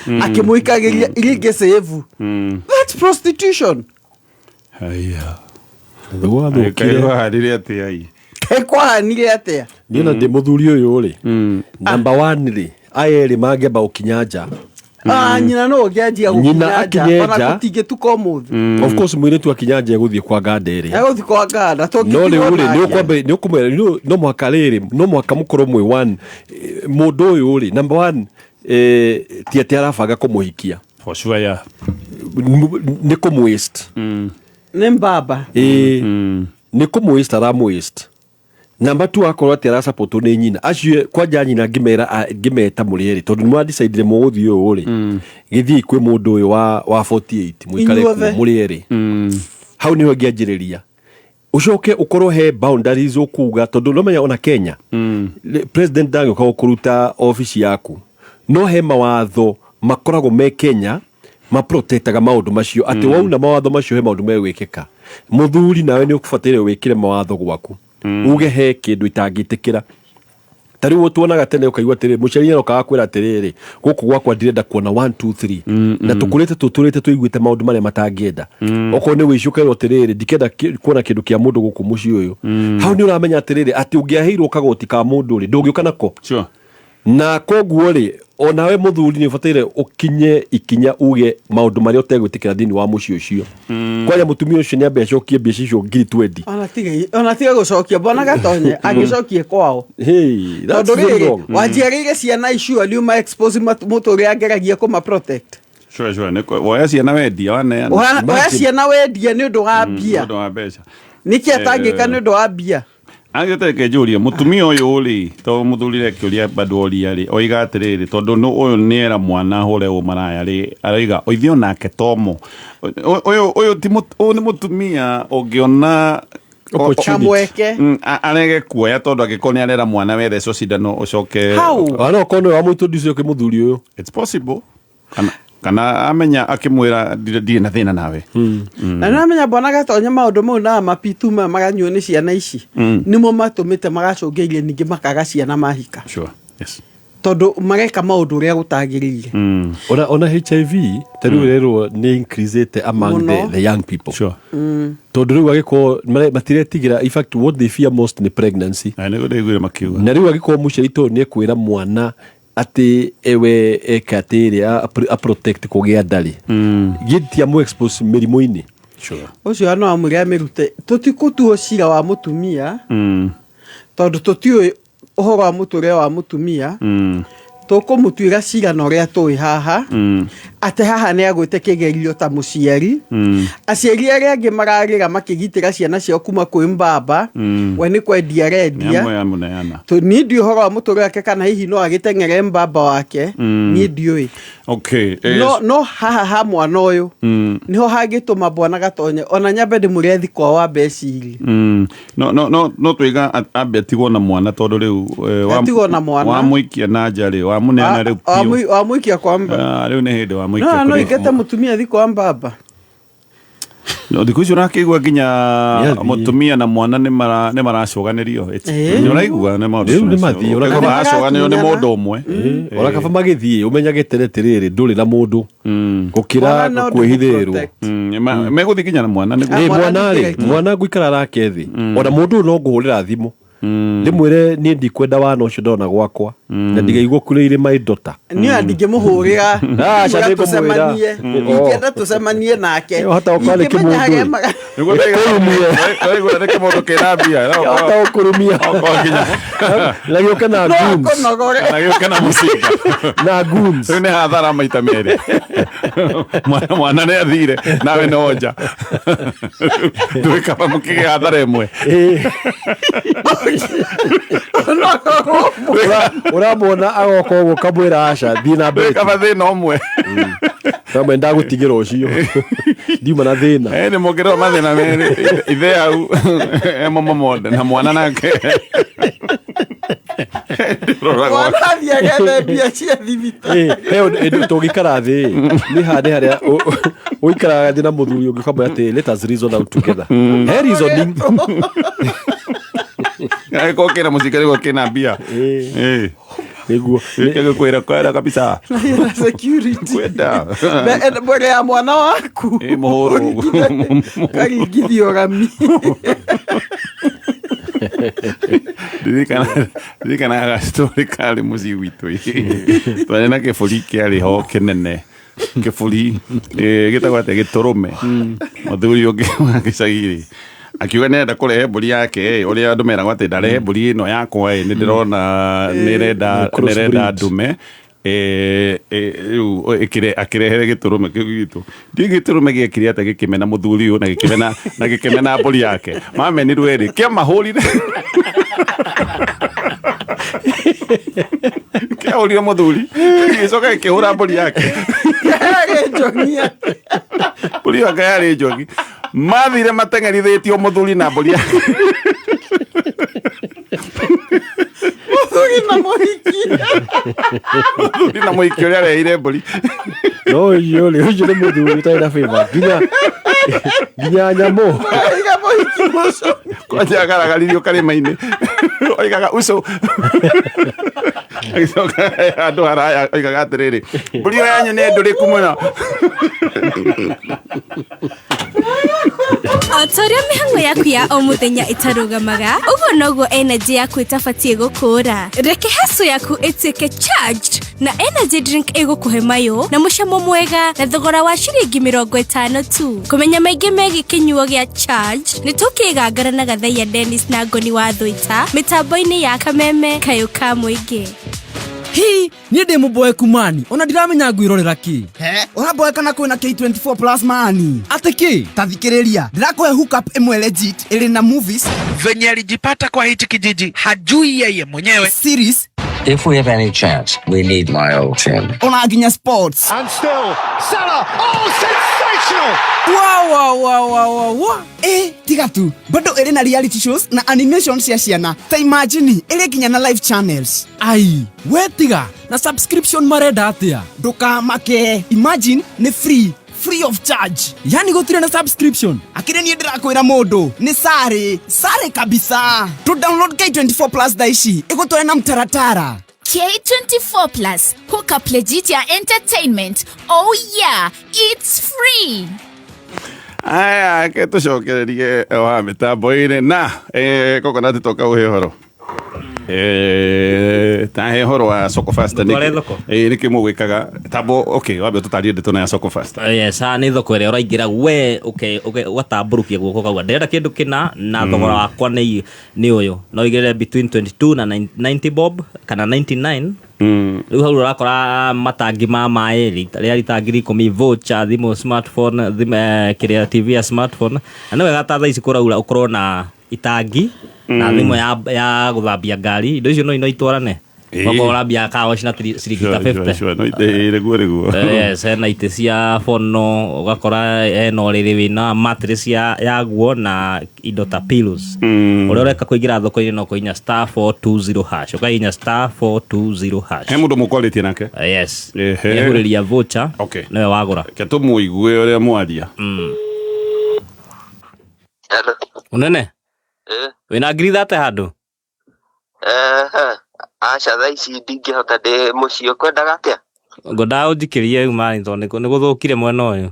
akĩmũikagĩria iringĩ save. That's prostitution. Kwahanire atĩa ai? Kwahanire atĩa? Niĩ na ndĩ mũthuri ũyũ rĩ number 1 rĩ aya erĩ mangĩamba gũkinya nja. Nyina no ũngĩanjia gũkinya nja ona tũtingĩtuka ũmũthĩ. Of course mũirĩtu akinya nja egũthiĩ kwa nganda ĩrĩa egũthiĩ kwa nganda no rĩu rĩ nĩũkũmwĩra no mwaka rĩrĩ no mwaka mũkorwo mwĩ 1 mũndũ ũyũ rĩ number 1 ti atĩ arabanga kũmũhikia for sure ya nĩ kũmwaste nĩ mbaba nĩ kũmwaste aramwaste. Number 2 akorwo atĩ arasapotwo nĩ nyina acio kwanja nyina ngĩmeta mũrĩrĩ tondũ nĩ mwadecidire mũgũthiĩ ũyũ rĩ gĩthiĩ kwĩ mũndũ ũyũ wa 48 mũikare kuo mũrĩrĩ hau nĩho ngĩanjĩrĩria ucoke ukorwo he boundaries ukuga tondũ no menya ona Kenya president ndangĩũka kũruta office yaku no he mawatho makoragwo me Kenya maprotectaga maũndũ macio atĩ wauna mawatho macio he maũndũ megwĩkĩka mũthuri nawe nĩ ũkũbataire wĩkĩre mawatho gwaku uge he kĩndũ itangĩtĩkĩra. Tariũ tuonaga tene ukaigua atĩrĩ mũciari aroka akwĩra atĩrĩ gũkũ gwakwa ndirenda kuona 1 2 3 na tũkũrĩte tũiguĩte maũndũ marĩa matangĩenda okorwo nĩ wĩcũkerwo atĩrĩ ndikenda kuona kĩndũ kĩa mũndũ gũkũ mũciĩ ũyũ hau nĩ ũramenya atĩrĩ atĩ ũngĩaheirwo kagoti ka mũndũ rĩ ndũngĩũka nako na koguo rĩ onawe mũthuri nĩ ũbataire ũkinye ikinya uge maũndũ marĩa ũtegwĩtĩkĩra thĩinĩ wa mũciĩ ũcio. Kwaria mũtumia ũcio nĩ ambe acokie mbeca icio ngiri 20 ona tiga gũcokia Mbona Gatonye angĩcokie kwao tondũ rĩrĩ wanjiarĩire ciana icio nĩ uma expose mũtũrĩre angeragia kũma protect. Sure woya ciana wendia woya ciana wendia nĩ ũndũ wa mbia nĩkĩ atangĩka nĩ ũndũ wa mbia. Agĩteke njũria mũtumia ũyũ rĩ to mũthurire kĩũria bado oria rĩ oiga atĩrĩrĩ tondũ ũyũ nĩ era mwana hũre maraya rĩ araiga oithio nake tomo ũyũ nĩ mũtumia ũngĩona kamweke arege kuoya tondũ angĩkorwo nĩ arera mwana wethecwo cindano ũcoke no kono wa mũintroduce ke mũthuri ũyũ it's possible kana amenya akimwira ndirĩ na thĩna nawe na nĩamenya Mbona Gatonye maũndũ mau na mapitu maganyuo nĩ ciana ici nĩmo matũmĩte magacũngĩrĩrie ningĩ makaga ciana mahika tondũ mareka maũndũ ũrĩa gũtagĩrĩire ona HIV tarĩu rero nĩ increasete among the young people tondũ rĩu agĩkorwo matiretigĩra in fact what they fear most nĩ pregnancy na rĩu agĩkorwo mũciari tondũ nĩ ekwĩra mwana ati ewe ekatiri a protect kugĩa ndarĩ gitia mu expose mĩrimũ-inĩ ũcio no amũrĩa mĩrute tũtikutuo cira wa mũtumia tondũ tũtiũĩ ũhoro wa mũtũrĩre wa mũtumia tũkũmũtuĩra cira na ũrĩa tũĩ haha atĩ haha nĩ agwĩte kĩgerio ta mũciari aciari arĩa angĩ mararĩra makĩgitĩra ciana ciao kuma kwĩ mbaba we nĩ kwendia arendia niĩ ndiũĩ ũhoro wa mũtũrĩre wake kana hihi no agĩteng'ere mbaba wake niĩ ndiũĩ no haha ha mwana ũyũ niho hangĩtũma Mbona Gatonye ona nyambe ndĩmũrĩa thikwa wa mbeciri no tũiga ambe atigwo na mwana tondũ rĩu wamũikia na nja rĩ wamũneana rĩu piũ wamũikia kwa mbaba rĩu nĩ hĩndĩ wamũikia no ingĩte mũtumia thikwa wa mbaba no thikũ icio nakĩigua nginya mũtumia na mwana nĩ maracoganĩrio nĩ ũraigua nĩ maũndũ rĩu nĩ mathiĩ maracoganĩrio nĩ mũndũ ũmwe ona kaba magĩthiĩ ũmenyage tererĩ ndũrĩ na mũndũ gũkĩra kwĩhithĩrwo megũthiĩ nginya na mwana mwana ngũikara nake thĩ ona mũndũ no ngũhũrĩra thimũ ndimwire nie ndikwenda wana ucio ndona gwakwa na ndigaigwo kureire my daughter ni andingimuhurira acha ndikumwira ingenda tucemanie nake hata ukale kimundu niguo ndeke mundu kirambia hata ukurumia na gioka na goons na gioka na musika na goons ni hathara maita meri mwana ne athire nawe no nja ndwikaba mukige hathara imwe uramwona agoka uguo kamwira aca thiĩ na mbere kaba thĩna ũmwe kamwe ndagũtigĩra ũcio ndiuma na thĩna nĩ mũngĩrwo mathĩna merĩ ithe hau emomo mothe na mwana nake wathiĩ agethe mbia cia thibitarĩ tũngĩikara thĩ nĩ harĩa ũikaraga thĩ na mũthuri ũngĩ kamwe atĩ let us reason out together he reasoning ko kina musika rĩgo kina mbia niguo kwĩra kwera kabisa security kwenda mbere ya mwana waku mũhũrũ karingithio gami ndirikanaga story kari mũciĩ witũ twarĩ na kĩbũri kĩarĩ ho kĩnene kĩbũri gĩtagwo atĩ gĩtũrũme mũthuri ũngĩ wa gĩcagi-rĩ akiuga nenda kurehe mburi yake uria andu meragwo ati ndarehe mburi ino yakwa ni ndirona nirenda ndume akirehere giturume kiu gitu ndi giturume giekire ati gikimena muthuri uyu na gikimena mburi yake mamenirwo eri kia mahurire kia ulio muthuri gicoka gikihura mburi yake mburi yake yari njogi mathire matengerithĩtio muthuri na mburi yake muthuri na mũhiki ũrĩa areire mburi no ũcio nĩ mũthuri ũtarĩ na favor nginya nyamũ kwanja agaragaririo karĩma-inĩ oigaga uco agĩcoka andũ haraya oigaga atĩrĩrĩ mburi ĩyo yanyu nĩ ndũrĩku mũno otoria mihango yaku ya o muthenya itarugamaga uguo noguo energy yaku itabatie gukura reke haso yaku ituike charged na energy drink igukuhe mayo na mucamo mwega na thogora wa ciringi 50 tu kumenya maingĩ megiĩ kinyuo gĩa charge ni tukigangara na Gathaiya Dennis na Ngoni wa Thũita mitambo-inĩ ya Kameme Kayũ ka Mũingĩ. Hi, niĩ ndĩ mũboeku mani, ona ndiramenya ngwĩrorera kĩ. He, ũramboeka kwĩna K24 Plus mani. Atĩ kĩ? Tathikĩrĩria, ndĩrakũhe hookup ĩmwe legit ĩrĩ na movies. Venye alijipata kwa hichi kijiji, hajui yeye mwenyewe. Series. If we have any chance, we need my old team. Ona nginya sports. And still, Salah, oh sensational! Wow. Tiga tu, bado ĩrĩ na reality shows na animation cia ciana. Ta imagine, ĩrĩ nginya na live channels. Ai, we tiga, na subscription marenda atĩa? Ndũkamake, imagine nĩ free of charge. Yani gũtirĩ na subscription. Akĩrĩ niĩ ndĩrakwĩra mũndũ, nĩ sare kabisa. To download K24 Plus daishi, ĩgũtware na mtaratara. K24 Plus, hookup legit ya entertainment. Oh yeah, it's free. Aya, ke tucokererie wa mitambo-inĩ na Coconut toka ũhe ũhoro tahe ũhoro wa Soko Fasta nĩkĩ mũgwĩkaga tambo okay wambe tũtarie ndeto na ya Soko Fasta. Yes, nĩ thoko ĩrĩa ũraingĩra we ũgatambũrũkia guoko kauga ndĩrenda kĩndũ kĩna na thogora wakwa nĩ ũyũ no igĩrĩre between 22 na 90 bob kana 99. Rĩu hau ũrakora matangi ma maĩ rĩrĩa ritangi 10 voucher thimũ smartphone kĩrĩa TV ya smartphone na nĩ wega ta thaa ici kũraura ũkorwo na itangi na thimũ ya gũthambia ngari indo icio no itwarane Bako urambia kawa cina ciringi ta 50 rĩguo yes na ite cia fono ugakora eno rĩrĩ wina mattress ya guo na indo ta pillows ũrĩa ũreka kũingĩra thoko-inĩ no kũinya *420# ũkainya *420#. he mũndũ mũkwarĩtie nake yes nĩgũrĩria voucher nĩwe wagũra ke tũmũigue ũrĩa mwaria unene wĩna ngiri 30 handũ aca thaa ici ndingĩhota ndĩ mũciĩ kwendaga atĩa ngwendaga ũnjikĩrie mani tondũ nĩgũthũkire mwena ũyũ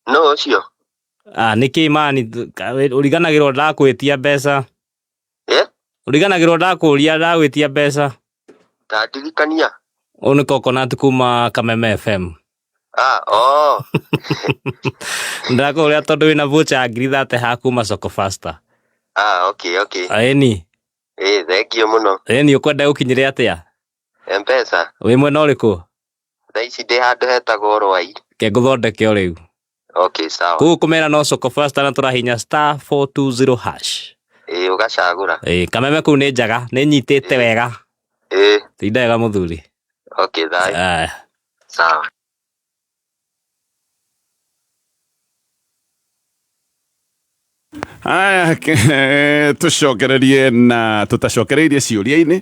no ũcio nĩkĩ mani ũriganagĩrwo ndakwĩtia mbeca Uriganagirwo ndakuria ndagwitia mbeca. Ndirikania. One Coconut kuma Kameme FM. Ndakuria tondu wina voucher ngiri 30 ha kuma Soko Faster. Okay. Aeni. Thank you muno. Aeni ukwenda ukinyire atia? Mpesa. We mwena uriku? Thaici ndi handu hetagwo Rwai. Ke nguthondeke o riu. Okay, sawa. Ku kumera no Soko Faster na turahinya *420#. Ugacagura. Kameme ku ni njaga, ni nyitite wega. Tinda wega muthuri. Okay, thai. Sawa. Tucokererie na tutacokereirie ciuria-ini.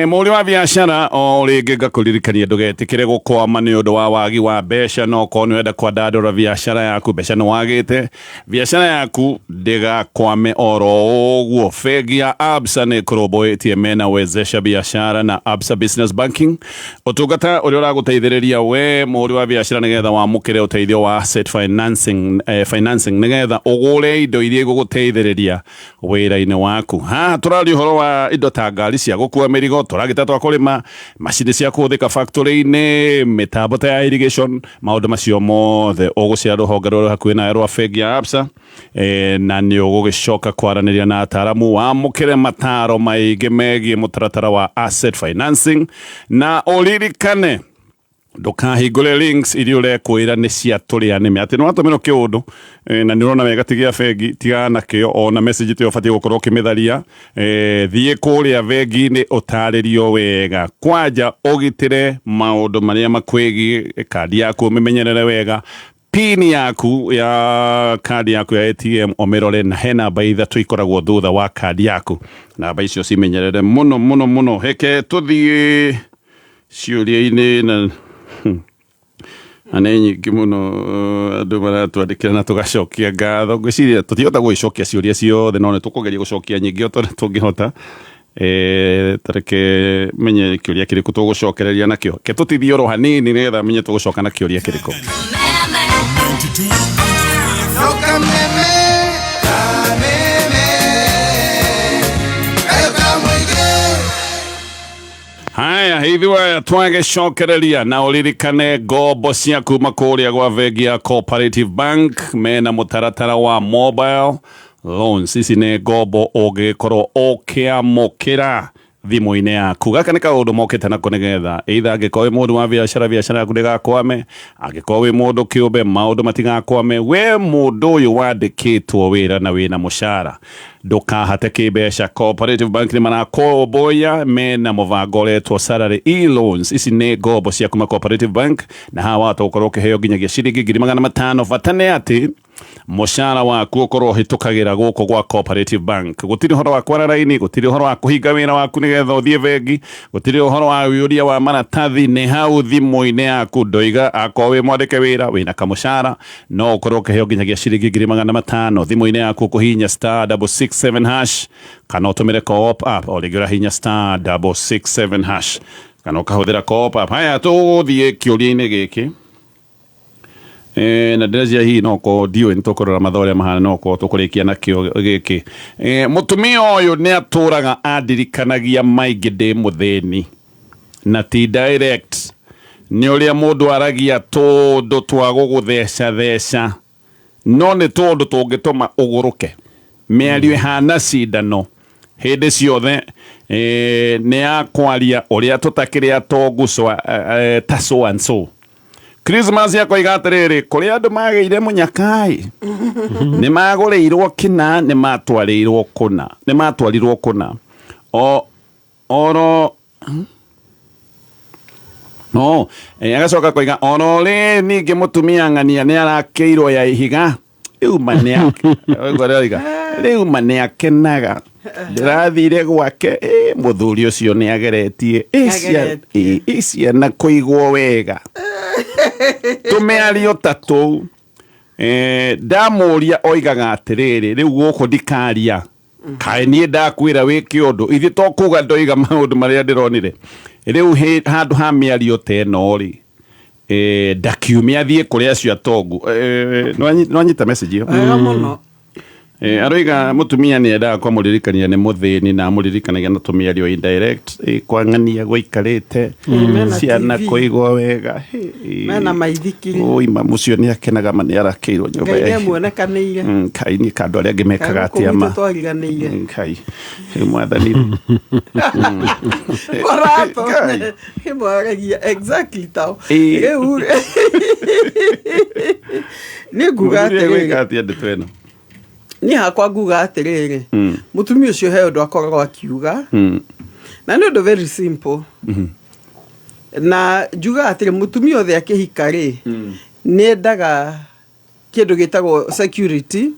Muri wa biashara o ringi ngakuririkania ndugetikire gukwama ni undu wa wagi wa mbeca no ko ni wenda kwandandura biashara yaku mbeca ni wagite biashara yaku ndigakwame oro uguo. Bengi ya Absa ni kuromboitie mena wezesha biashara na Absa Business Banking utungata uria uraguteithiriria we muri wa biashara nigetha wamukire uteithio wa asset financing nigetha ugure indo iria iguguteithiriria wira-ini waku. Turari uhoro wa indo ta ngari cia gukua mirigo, turagita twa kurima, macini cia kuthika factory-ini, mitambo ta ya irrigation, maundu macio mothe ugucia ruhonge rwa hakuhi na rwa bengi ya Absa na ni ugugicoka kwaraniria na ataramu wamukire mataro maingi megie mutaratara wa asset financing na uririkane ndukahingure links iria urekwira ni cia turia nime ati no watumiro kiundu na nirona wega tigia bengi tigana kio ona message te ufatie gukorwo kimitharia thie kuria bengi ni utaririo wega kwanja ugitire maundu maria makwigi kadi yaku mimenyerere wega pini yaku ya kadi yaku ya ATM omerore na hena baitha tuikoragwo thutha wa kadi yaku na baicio cimenyerere muno heke tuthie ciuria-ini na ane nyingi muno andu maratwandikira na tugacokia ngatho ngwiciria tutihota gwicokia ciuria ciothe no nitukugeria gucokia nyingi o tungihota tareke menye kiuria kiriku tugucokereria nakio ke tutithie oro hanini nigetha menye tugucoka na kiuria kiriku. Haya, hivi wa twagecokereria na uririkane ngombo cia kuma kuria gwa bengi ya Cooperative Bank mena mutaratara wa mobile loans. Ici ni ngombo ungikorwo ukiamukira thimu-ini yaku. Gaka ni kaundu mokite nako nigetha either angikorwo mundu wa biashara yaku ndigakwame, angikorwo wi mundu kiumbe maundu matigakwame, we mundu uyu wandikitwo wira na wina mushara ndukahate kibeca. Cooperative Bank ni marakomboya mena mubango uretwo salary e-loans. Ici ni ngombo cia kuma Cooperative Bank na hawa tukorwo ukiheo nginyagia ciringi 500 vatane ati mushara waku ukorwo hitukagira guko gwa Cooperative Bank. Gutiri horo wa kwara raini, gutiri horo wa kuhinga wira waku nigetha uthie bengi, gutiri horo wa yuria wa maratathi, ni hau thimu-ini yaku ndoiga akorwo wi mwandike wira wina kamushara no ukorwo ukiheo nginyagia ciringi 500 thimu-ini yaku kuhinya *667# kana utumire Co-op app o rigira hinya *667# kana ukahuthira Co-op app. Haya tuthie kiuria-ini giki na ndezia hii noko dio ntokorora mathore mahana noko tukurikia nakio giki mutumia uyu ni aturaga adirikanagia maingi ndi mutheni na ti direct ni uria mundu aragia tondu twa gugutheca no ni tondu tungituma uguruke miario hana cindano hindi ciothe ni akwaria uria tutakiri atongucwa ta so and so. Christmas yako igatiriri kuri andu mageire munyakai ni magureirwo kina ni matwarirwo kuna oro no agacoka koiga oro ri ningi mutumia ng'ania ni arakeirwo ya ihiga riu mane akenaga ndirathire gwake muthuri ucio ni ageretie ciana kuigwo wega tumeario tatu ndamuria oigaga atiriri riu guku ndikaria kae nie ndakwira wiki undu ithi to kuga ndoiga maundu maria ndironire riu handu ha miario teno ri ndakiumia thie kuri acio atongu no anyita message iyo muno Aroiga mutumia ni enda kwa muririkania ni muthini na muririkanagia na tumiario indirect kwa ng'ania gwikarite ciana kuigwa wega mena maithikiri ima mucio ni akenaga mani arakeirwo nyumba ya ngai muonekanire kai ni kandu aria ngimekaga atia ma kai mwathani korato himwaragia exactly tao ni gugatere twena ni hakwa nguga atiriri mutumia ucio he undu akoragwo akiuga na ni undu very simple na njuga atiri mutumia othe akihika ri ni endaga kindu gitagwo security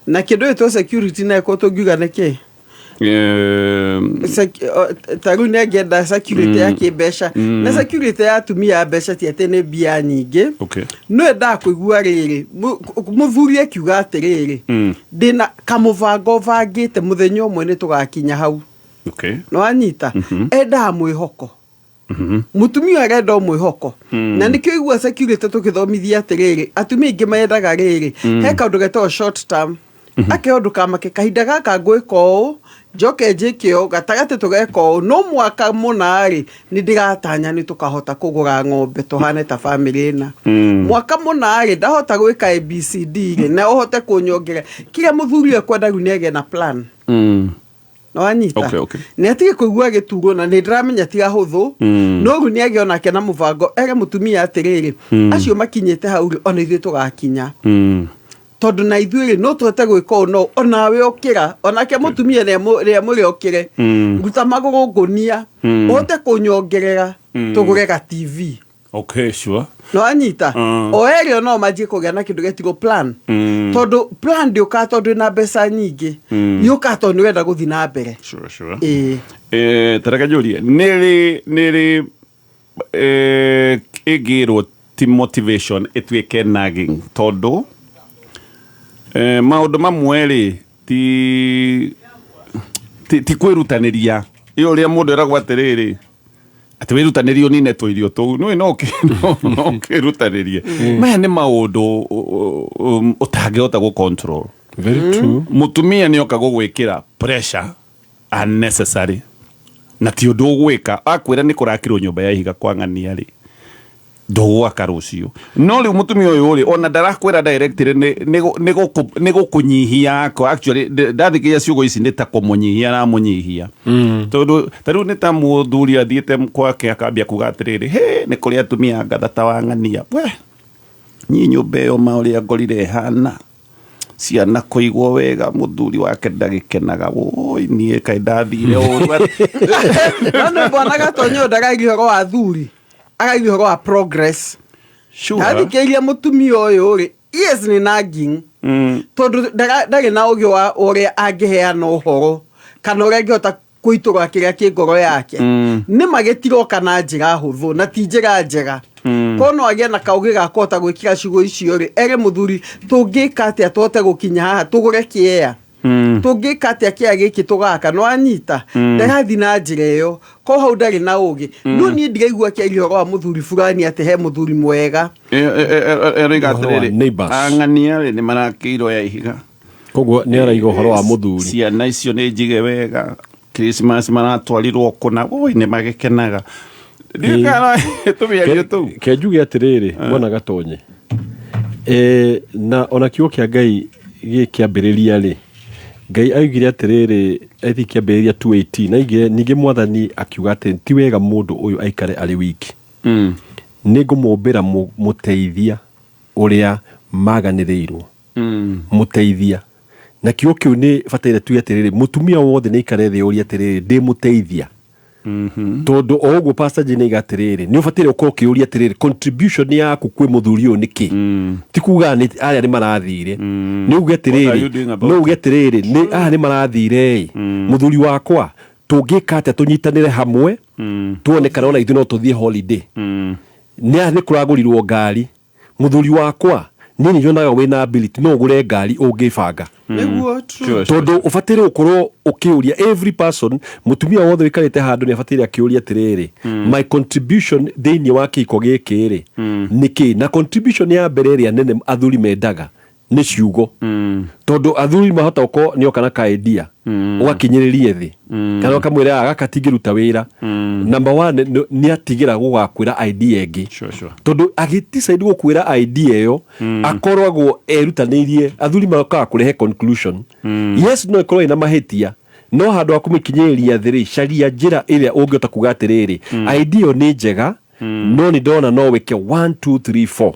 na kindu gitagwo security na ko tungiuga niki taru ne ngenda security ya kibesha na security ya atumia besha ti atene bia nyingi no enda kuigua riri muthuri akiuga atiriri ndina kamuvango vangite muthenya umwe ni tugakinya hau no anyita enda mwihoko mutumia arenda mwihoko na nikio igua security tukithomithia atiriri atumia ingi maendaga riri he kaundu getagwo short term akeondu kamake kahinda gaka ngwiko njoke njikio gatagate tugeko no mwaka munari ni ndigatanya ni tukahota kugura ng'ombe tuhane ta family na mwaka munari ndahota gwika ABCD na uhote kunyongera kile muthuri ekwenda runege na plan no anyita ni atige kuigua gituro na ni ndiramenya tiga huthu no ru ni agiona kena muvango ere mutumia atiriri acio makinyete hau ona ithu tugakinya tondu na ithuĩ no tũhote gwĩka ũno onawe ũkĩra onake mũtumia rĩa mũrĩ ũkĩre ruta magũrũ ngũnia ũhote kũnyongerera tũgũre ga TV sure no anyita o erĩ no manjie kũgĩa na kĩndũ getigwo plan tondu plan ndĩũka tondu na mbeca nyingĩ nĩũka tondu nĩwenda gũthiĩ na mbere tareka njũrie nĩrĩ ĩngĩrwo ti motivation ĩtuĩke nagging tondu maundu mamwe ri ti kwirutaniria iyo ria mundu eragwa atiriri ati wirutanirio nine twirio tu no kirutanirie maya ni maundu utangihota gu control very true mutumia ni oka gugwikira pressure unnecessary na ti undu ugwika akwira ni kurakirwo nyumba ya ihiga kwa ng'ania ri ndogo akarucio no ri mutumia uyu ri ona ndarakwira directly ni gukunyihia ko actually ndathikia ciugo ici ni ta kumunyihia na munyihia tondu taru ni ta muthuri athiete kwake akambia kuga atiriri he ni kuri atumia ngathata wa ng'ania we nyi nyumba yo mauri ngorire hana ciana kuigwo wega muthuri wake ndagikenaga woi nie kai ndathire uru no bona gatonyo ndagagihoro wa thuri agagihoro wa progress ndagikeirie mutumia uyu ri yes ni nagging tondu ndari na ugi wa uria angiheana uhoro kana uria angihota kuitura kiria kingoro yake ni magitiro kana njira huthu na ti njira njega kono agia na kaugi gakota gwikira ciugo icio ri ere muthuri tungika atia twote gukinya haha tugure kiea tungika atia kia giki tugaka no anyita ndagathi na njira iyo ko hau ndari na ugi no ni ndigaigua kia ihoro wa muthuri fulani ati he muthuri mwega eriga atiriri ang'ania ni marakirwo ya ihiga koguo ni araiga uhoro wa muthuri ciana icio ni njige wega Christmas maratwarirwo kuna oi ni magikenaga kenjuge atiriri mwana gatonye na ona kiugo kia Ngai gikiambiriria ri Ngai augire atiriri ethi kiambiriria 2:18 na igire ninge mwathani akiuga ati ti wega mundu uyu aikare ari wiki ningumumbira muteithia uria maganirirwo muteithia na kiugo kiu ni bataire tu atiriri mutumia wothe ni ikare thi uria atiriri ndi muteithia tondu oguo pastor Jane igatiriri ni ufatire uko kiuria atiriri contribution yaku kwi muthuri uyu niki ti kuga ni aria ni marathire ni uge atiriri no uge atiriri ni aria ni marathire muthuri wakwa tungika atia tunyitanire hamwe tuone kana ona ithu no tuthie holiday ni aria ni kuragurirwo ngari muthuri wakwa nini jonaga wina ability no ugure ngari ungibanga tondu ufatire ukorwo ukiuria every person mutumia wothe wikarite handu ni afatire akiuria atiriri my contribution thini wa kiko gikiri niki na contribution ya mbere ria nene athuri mendaga nĩ ciugo tondũ athuri mahota uko nĩ okana ka idea ugakinyĩrĩrie thĩ kana ukamwĩra agakatingĩruta wĩra number 1 nĩ atigira gũgakwĩra idea ĩngĩ tondũ agĩticide gũkwĩra idea ĩyo akoragwo erutanĩirie athuri marokaga kũrehe conclusion yes no ikorwo ina mahĩtia no handũ ha kũmĩkinyĩrĩria thĩ caria njĩra ĩrĩa ũngĩhota kuga atĩrĩrĩ idea nĩ njega no nĩ ndona no wĩke 1 2 3 4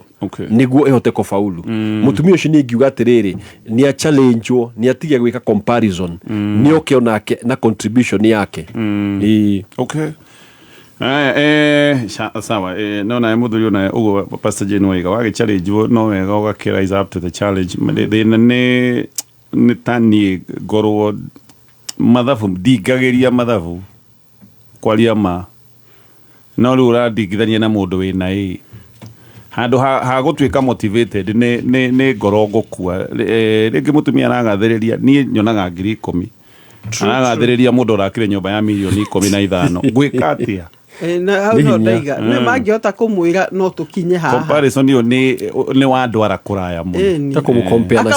niguo ihote kufaulu mutumia ucio ni ngiuga atiriri ni a challenge ni atige gwika comparison ni okiona na contribution yake okay sawa no na muthuri na ugo Pastor Jane waiga wage challenge no wega ugakira rise up to the challenge ni tani gorwo mathabu ndigageria mathabu kwaria ma no ru uradigithania na mundu wina handu ha gutwika motivated ne ngorongo kwa ringi mutumia aragathiriria ni nyonaga 10,000 aragathiriria mundu urakire nyumba ya milioni 15 gwika atia na hau no ndaiga ne mangihota kumwira no tukinye haha comparison yo ni wa andu arakuraya muno ta kumucompare na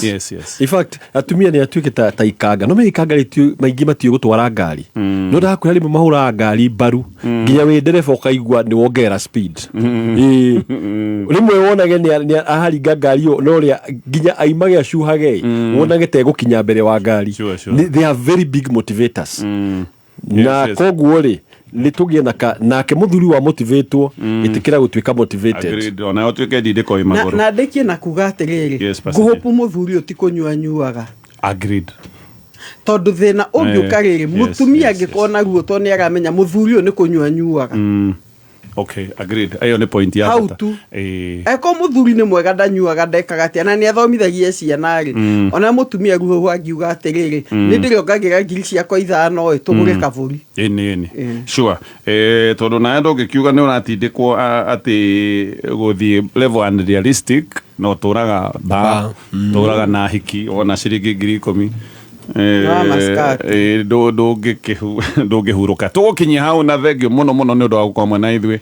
yes in fact atumia ni atuike ta ikanga no me ikanga ritu maingi matio gutwara ngari no ndakwira rimwe mahura ngari baru nginya we ndereba ukaigwa ni wongera speed rimwe wonage ni aharinga ngari yo no ria nginya aimage acuhage wonage te gukinya mbere wa ngari they are very big motivators na koguo ri nitugie nake muthuri wa motivatwo itikira gutwika motivated agreed ona otwike ndindiko imagoro na ndekie na kuga atiriri nguhopu muthuri utikunyuanyuaga agreed tondu thina ungiukariri mutumia ngikona ruo to ni aramenya muthuri ni kunyuanyuaga okay agreed ayo ni point ya bata eko muthuri ni mwega ndanyuaga ndekaga atia na ni athomithagia ciana ri ona mutumia ruo angiuga atiriri ni ndirongagira ngiri ciakwa 5 tugure kaburi ni sure tondu na ndo ngikiuga ni uratindikwo ati guthie level unrealistic no turaga turaga na hiki ona ciringi 10,000 ndũngĩhuruka tũgũkinyia hau na thengio mũno mũno nĩ ũndũ wa gũkorwo na ithuĩ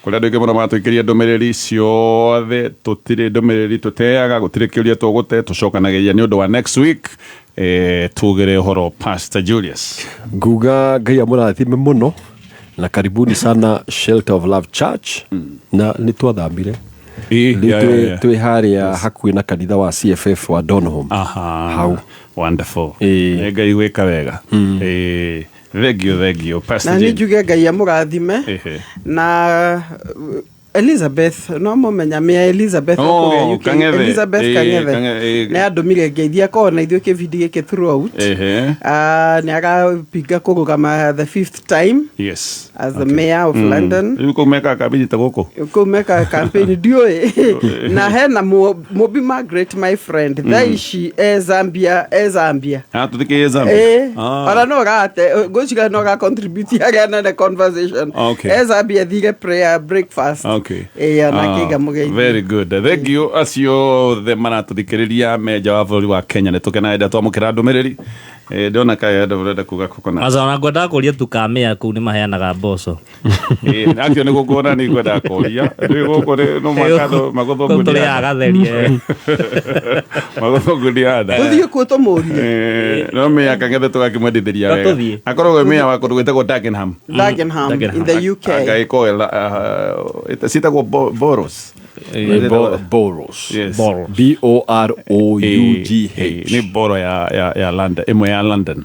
kũrĩa andũ aingĩ mũno matũikĩria ndũmĩrĩri ciothe tũtirĩ ndũmĩrĩri tũteaga gũtirĩ kĩũria tũgũte tũcokanagĩria nĩ ũndũ wa next week tugĩre ũhoro Pastor Julius nguga Ngai amũrathime mũno na karibuni sana Shelter of Love Church na nĩ twathambire twi haria hakuhi na kanitha wa CFF wa Donholm hau wonderful Ngai gwika wega thegio Pastor na nijuge Ngai amurathime na Elizabeth no momenya me Elizabeth Elizabeth Kangethe na andumire ngeithia kona ithuĩ kĩbindi gĩkĩ throughout ni agapinga kũrũgama the 5th time as the mayor of London kumeka campaign ta gũkũ kumeka campaign ndioi na hena Mobi Margaret my friend thaici Zambia tuthikie Zambia ara no gate gũciga no ga contribute again na the conversation Zambia thige prayer breakfast very good thank you acio the maratũthikĩrĩria meja wa bũrũri wa Kenya nĩtũkenaga twamũkĩra ndũmĩrĩri ndona kaya ndũrenda kuga kokona azona ngwenda kũria tukamea kuu nĩ maheanaga mboco akio nĩ gũkũra nĩ ngwenda kũria nĩ gũkũ no makatho magũthonguria agatherie magũthonguria nda ũthiĩ kuo tũmũrie no me Kangethe tũgakĩmwendithĩria wega akoragwo meya wa kũndũ gwĩtagwo Dagenham in the UK agaĩko sitagwo Boros Boros yes BOROUGH ni boro ya London imwe ya London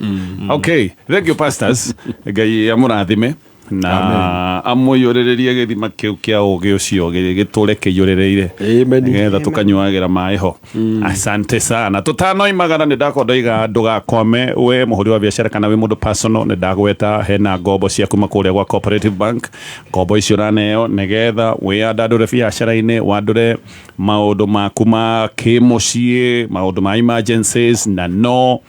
okay thank you pastors Ngai amũrathime na amũyũrĩrĩrie gĩthima kĩu kĩa ũgĩ ũcio gĩtũre kĩiyũrĩrĩire nĩgetha tũkanyuagĩra maĩ ho asante sana tũtanoimagara nĩ ndakondoiga ndũgakome we mũhũri wa biacara kana we mũndũ personal nĩ ndagweta hena ngombo cia kuma kũrĩa gwa Cooperative Bank ngombo icio raneo nĩgetha wĩandandũre biacara-inĩ wandũre maũndũ maku ma kĩmũciĩ maũndũ ma emergencies na no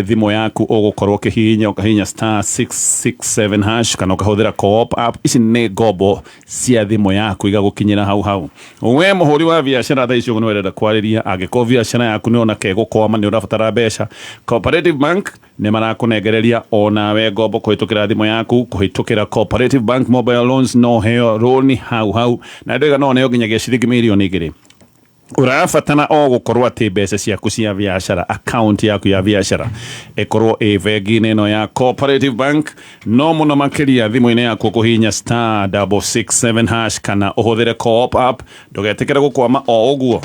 thimo yaku ũgũkorwo ũkĩhihinya *667# kana ũkahũthĩra Co-op app ici nĩ ngombo cia thimo yaku igagũkinyĩra hau we mũhũri wa biacara thaa icio nĩ wendete kwarĩria angĩkorwo biacara yaku nĩ ona kegũkwama nĩ ũrabatara mbeca Cooperative Bank nĩ marakũnengereria onawe ngombo kũhĩtũkĩra thimo yaku kũhĩtũkĩra Cooperative Bank mobile loans no heo rũni hau na ndĩga no neo nginyagia ciringi mirioni 2 urabatana o gukorwo ati mbeca ciaku cia biashara, account yaku ya biashara ikorwo bengi-inĩ ĩno ya Cooperative Bank. No mũno makĩria thimũ-inĩ yaku kuhinya *667# kana ũhũthĩre Co-op app. Ndũgetĩkĩre gũkwama o ũguo.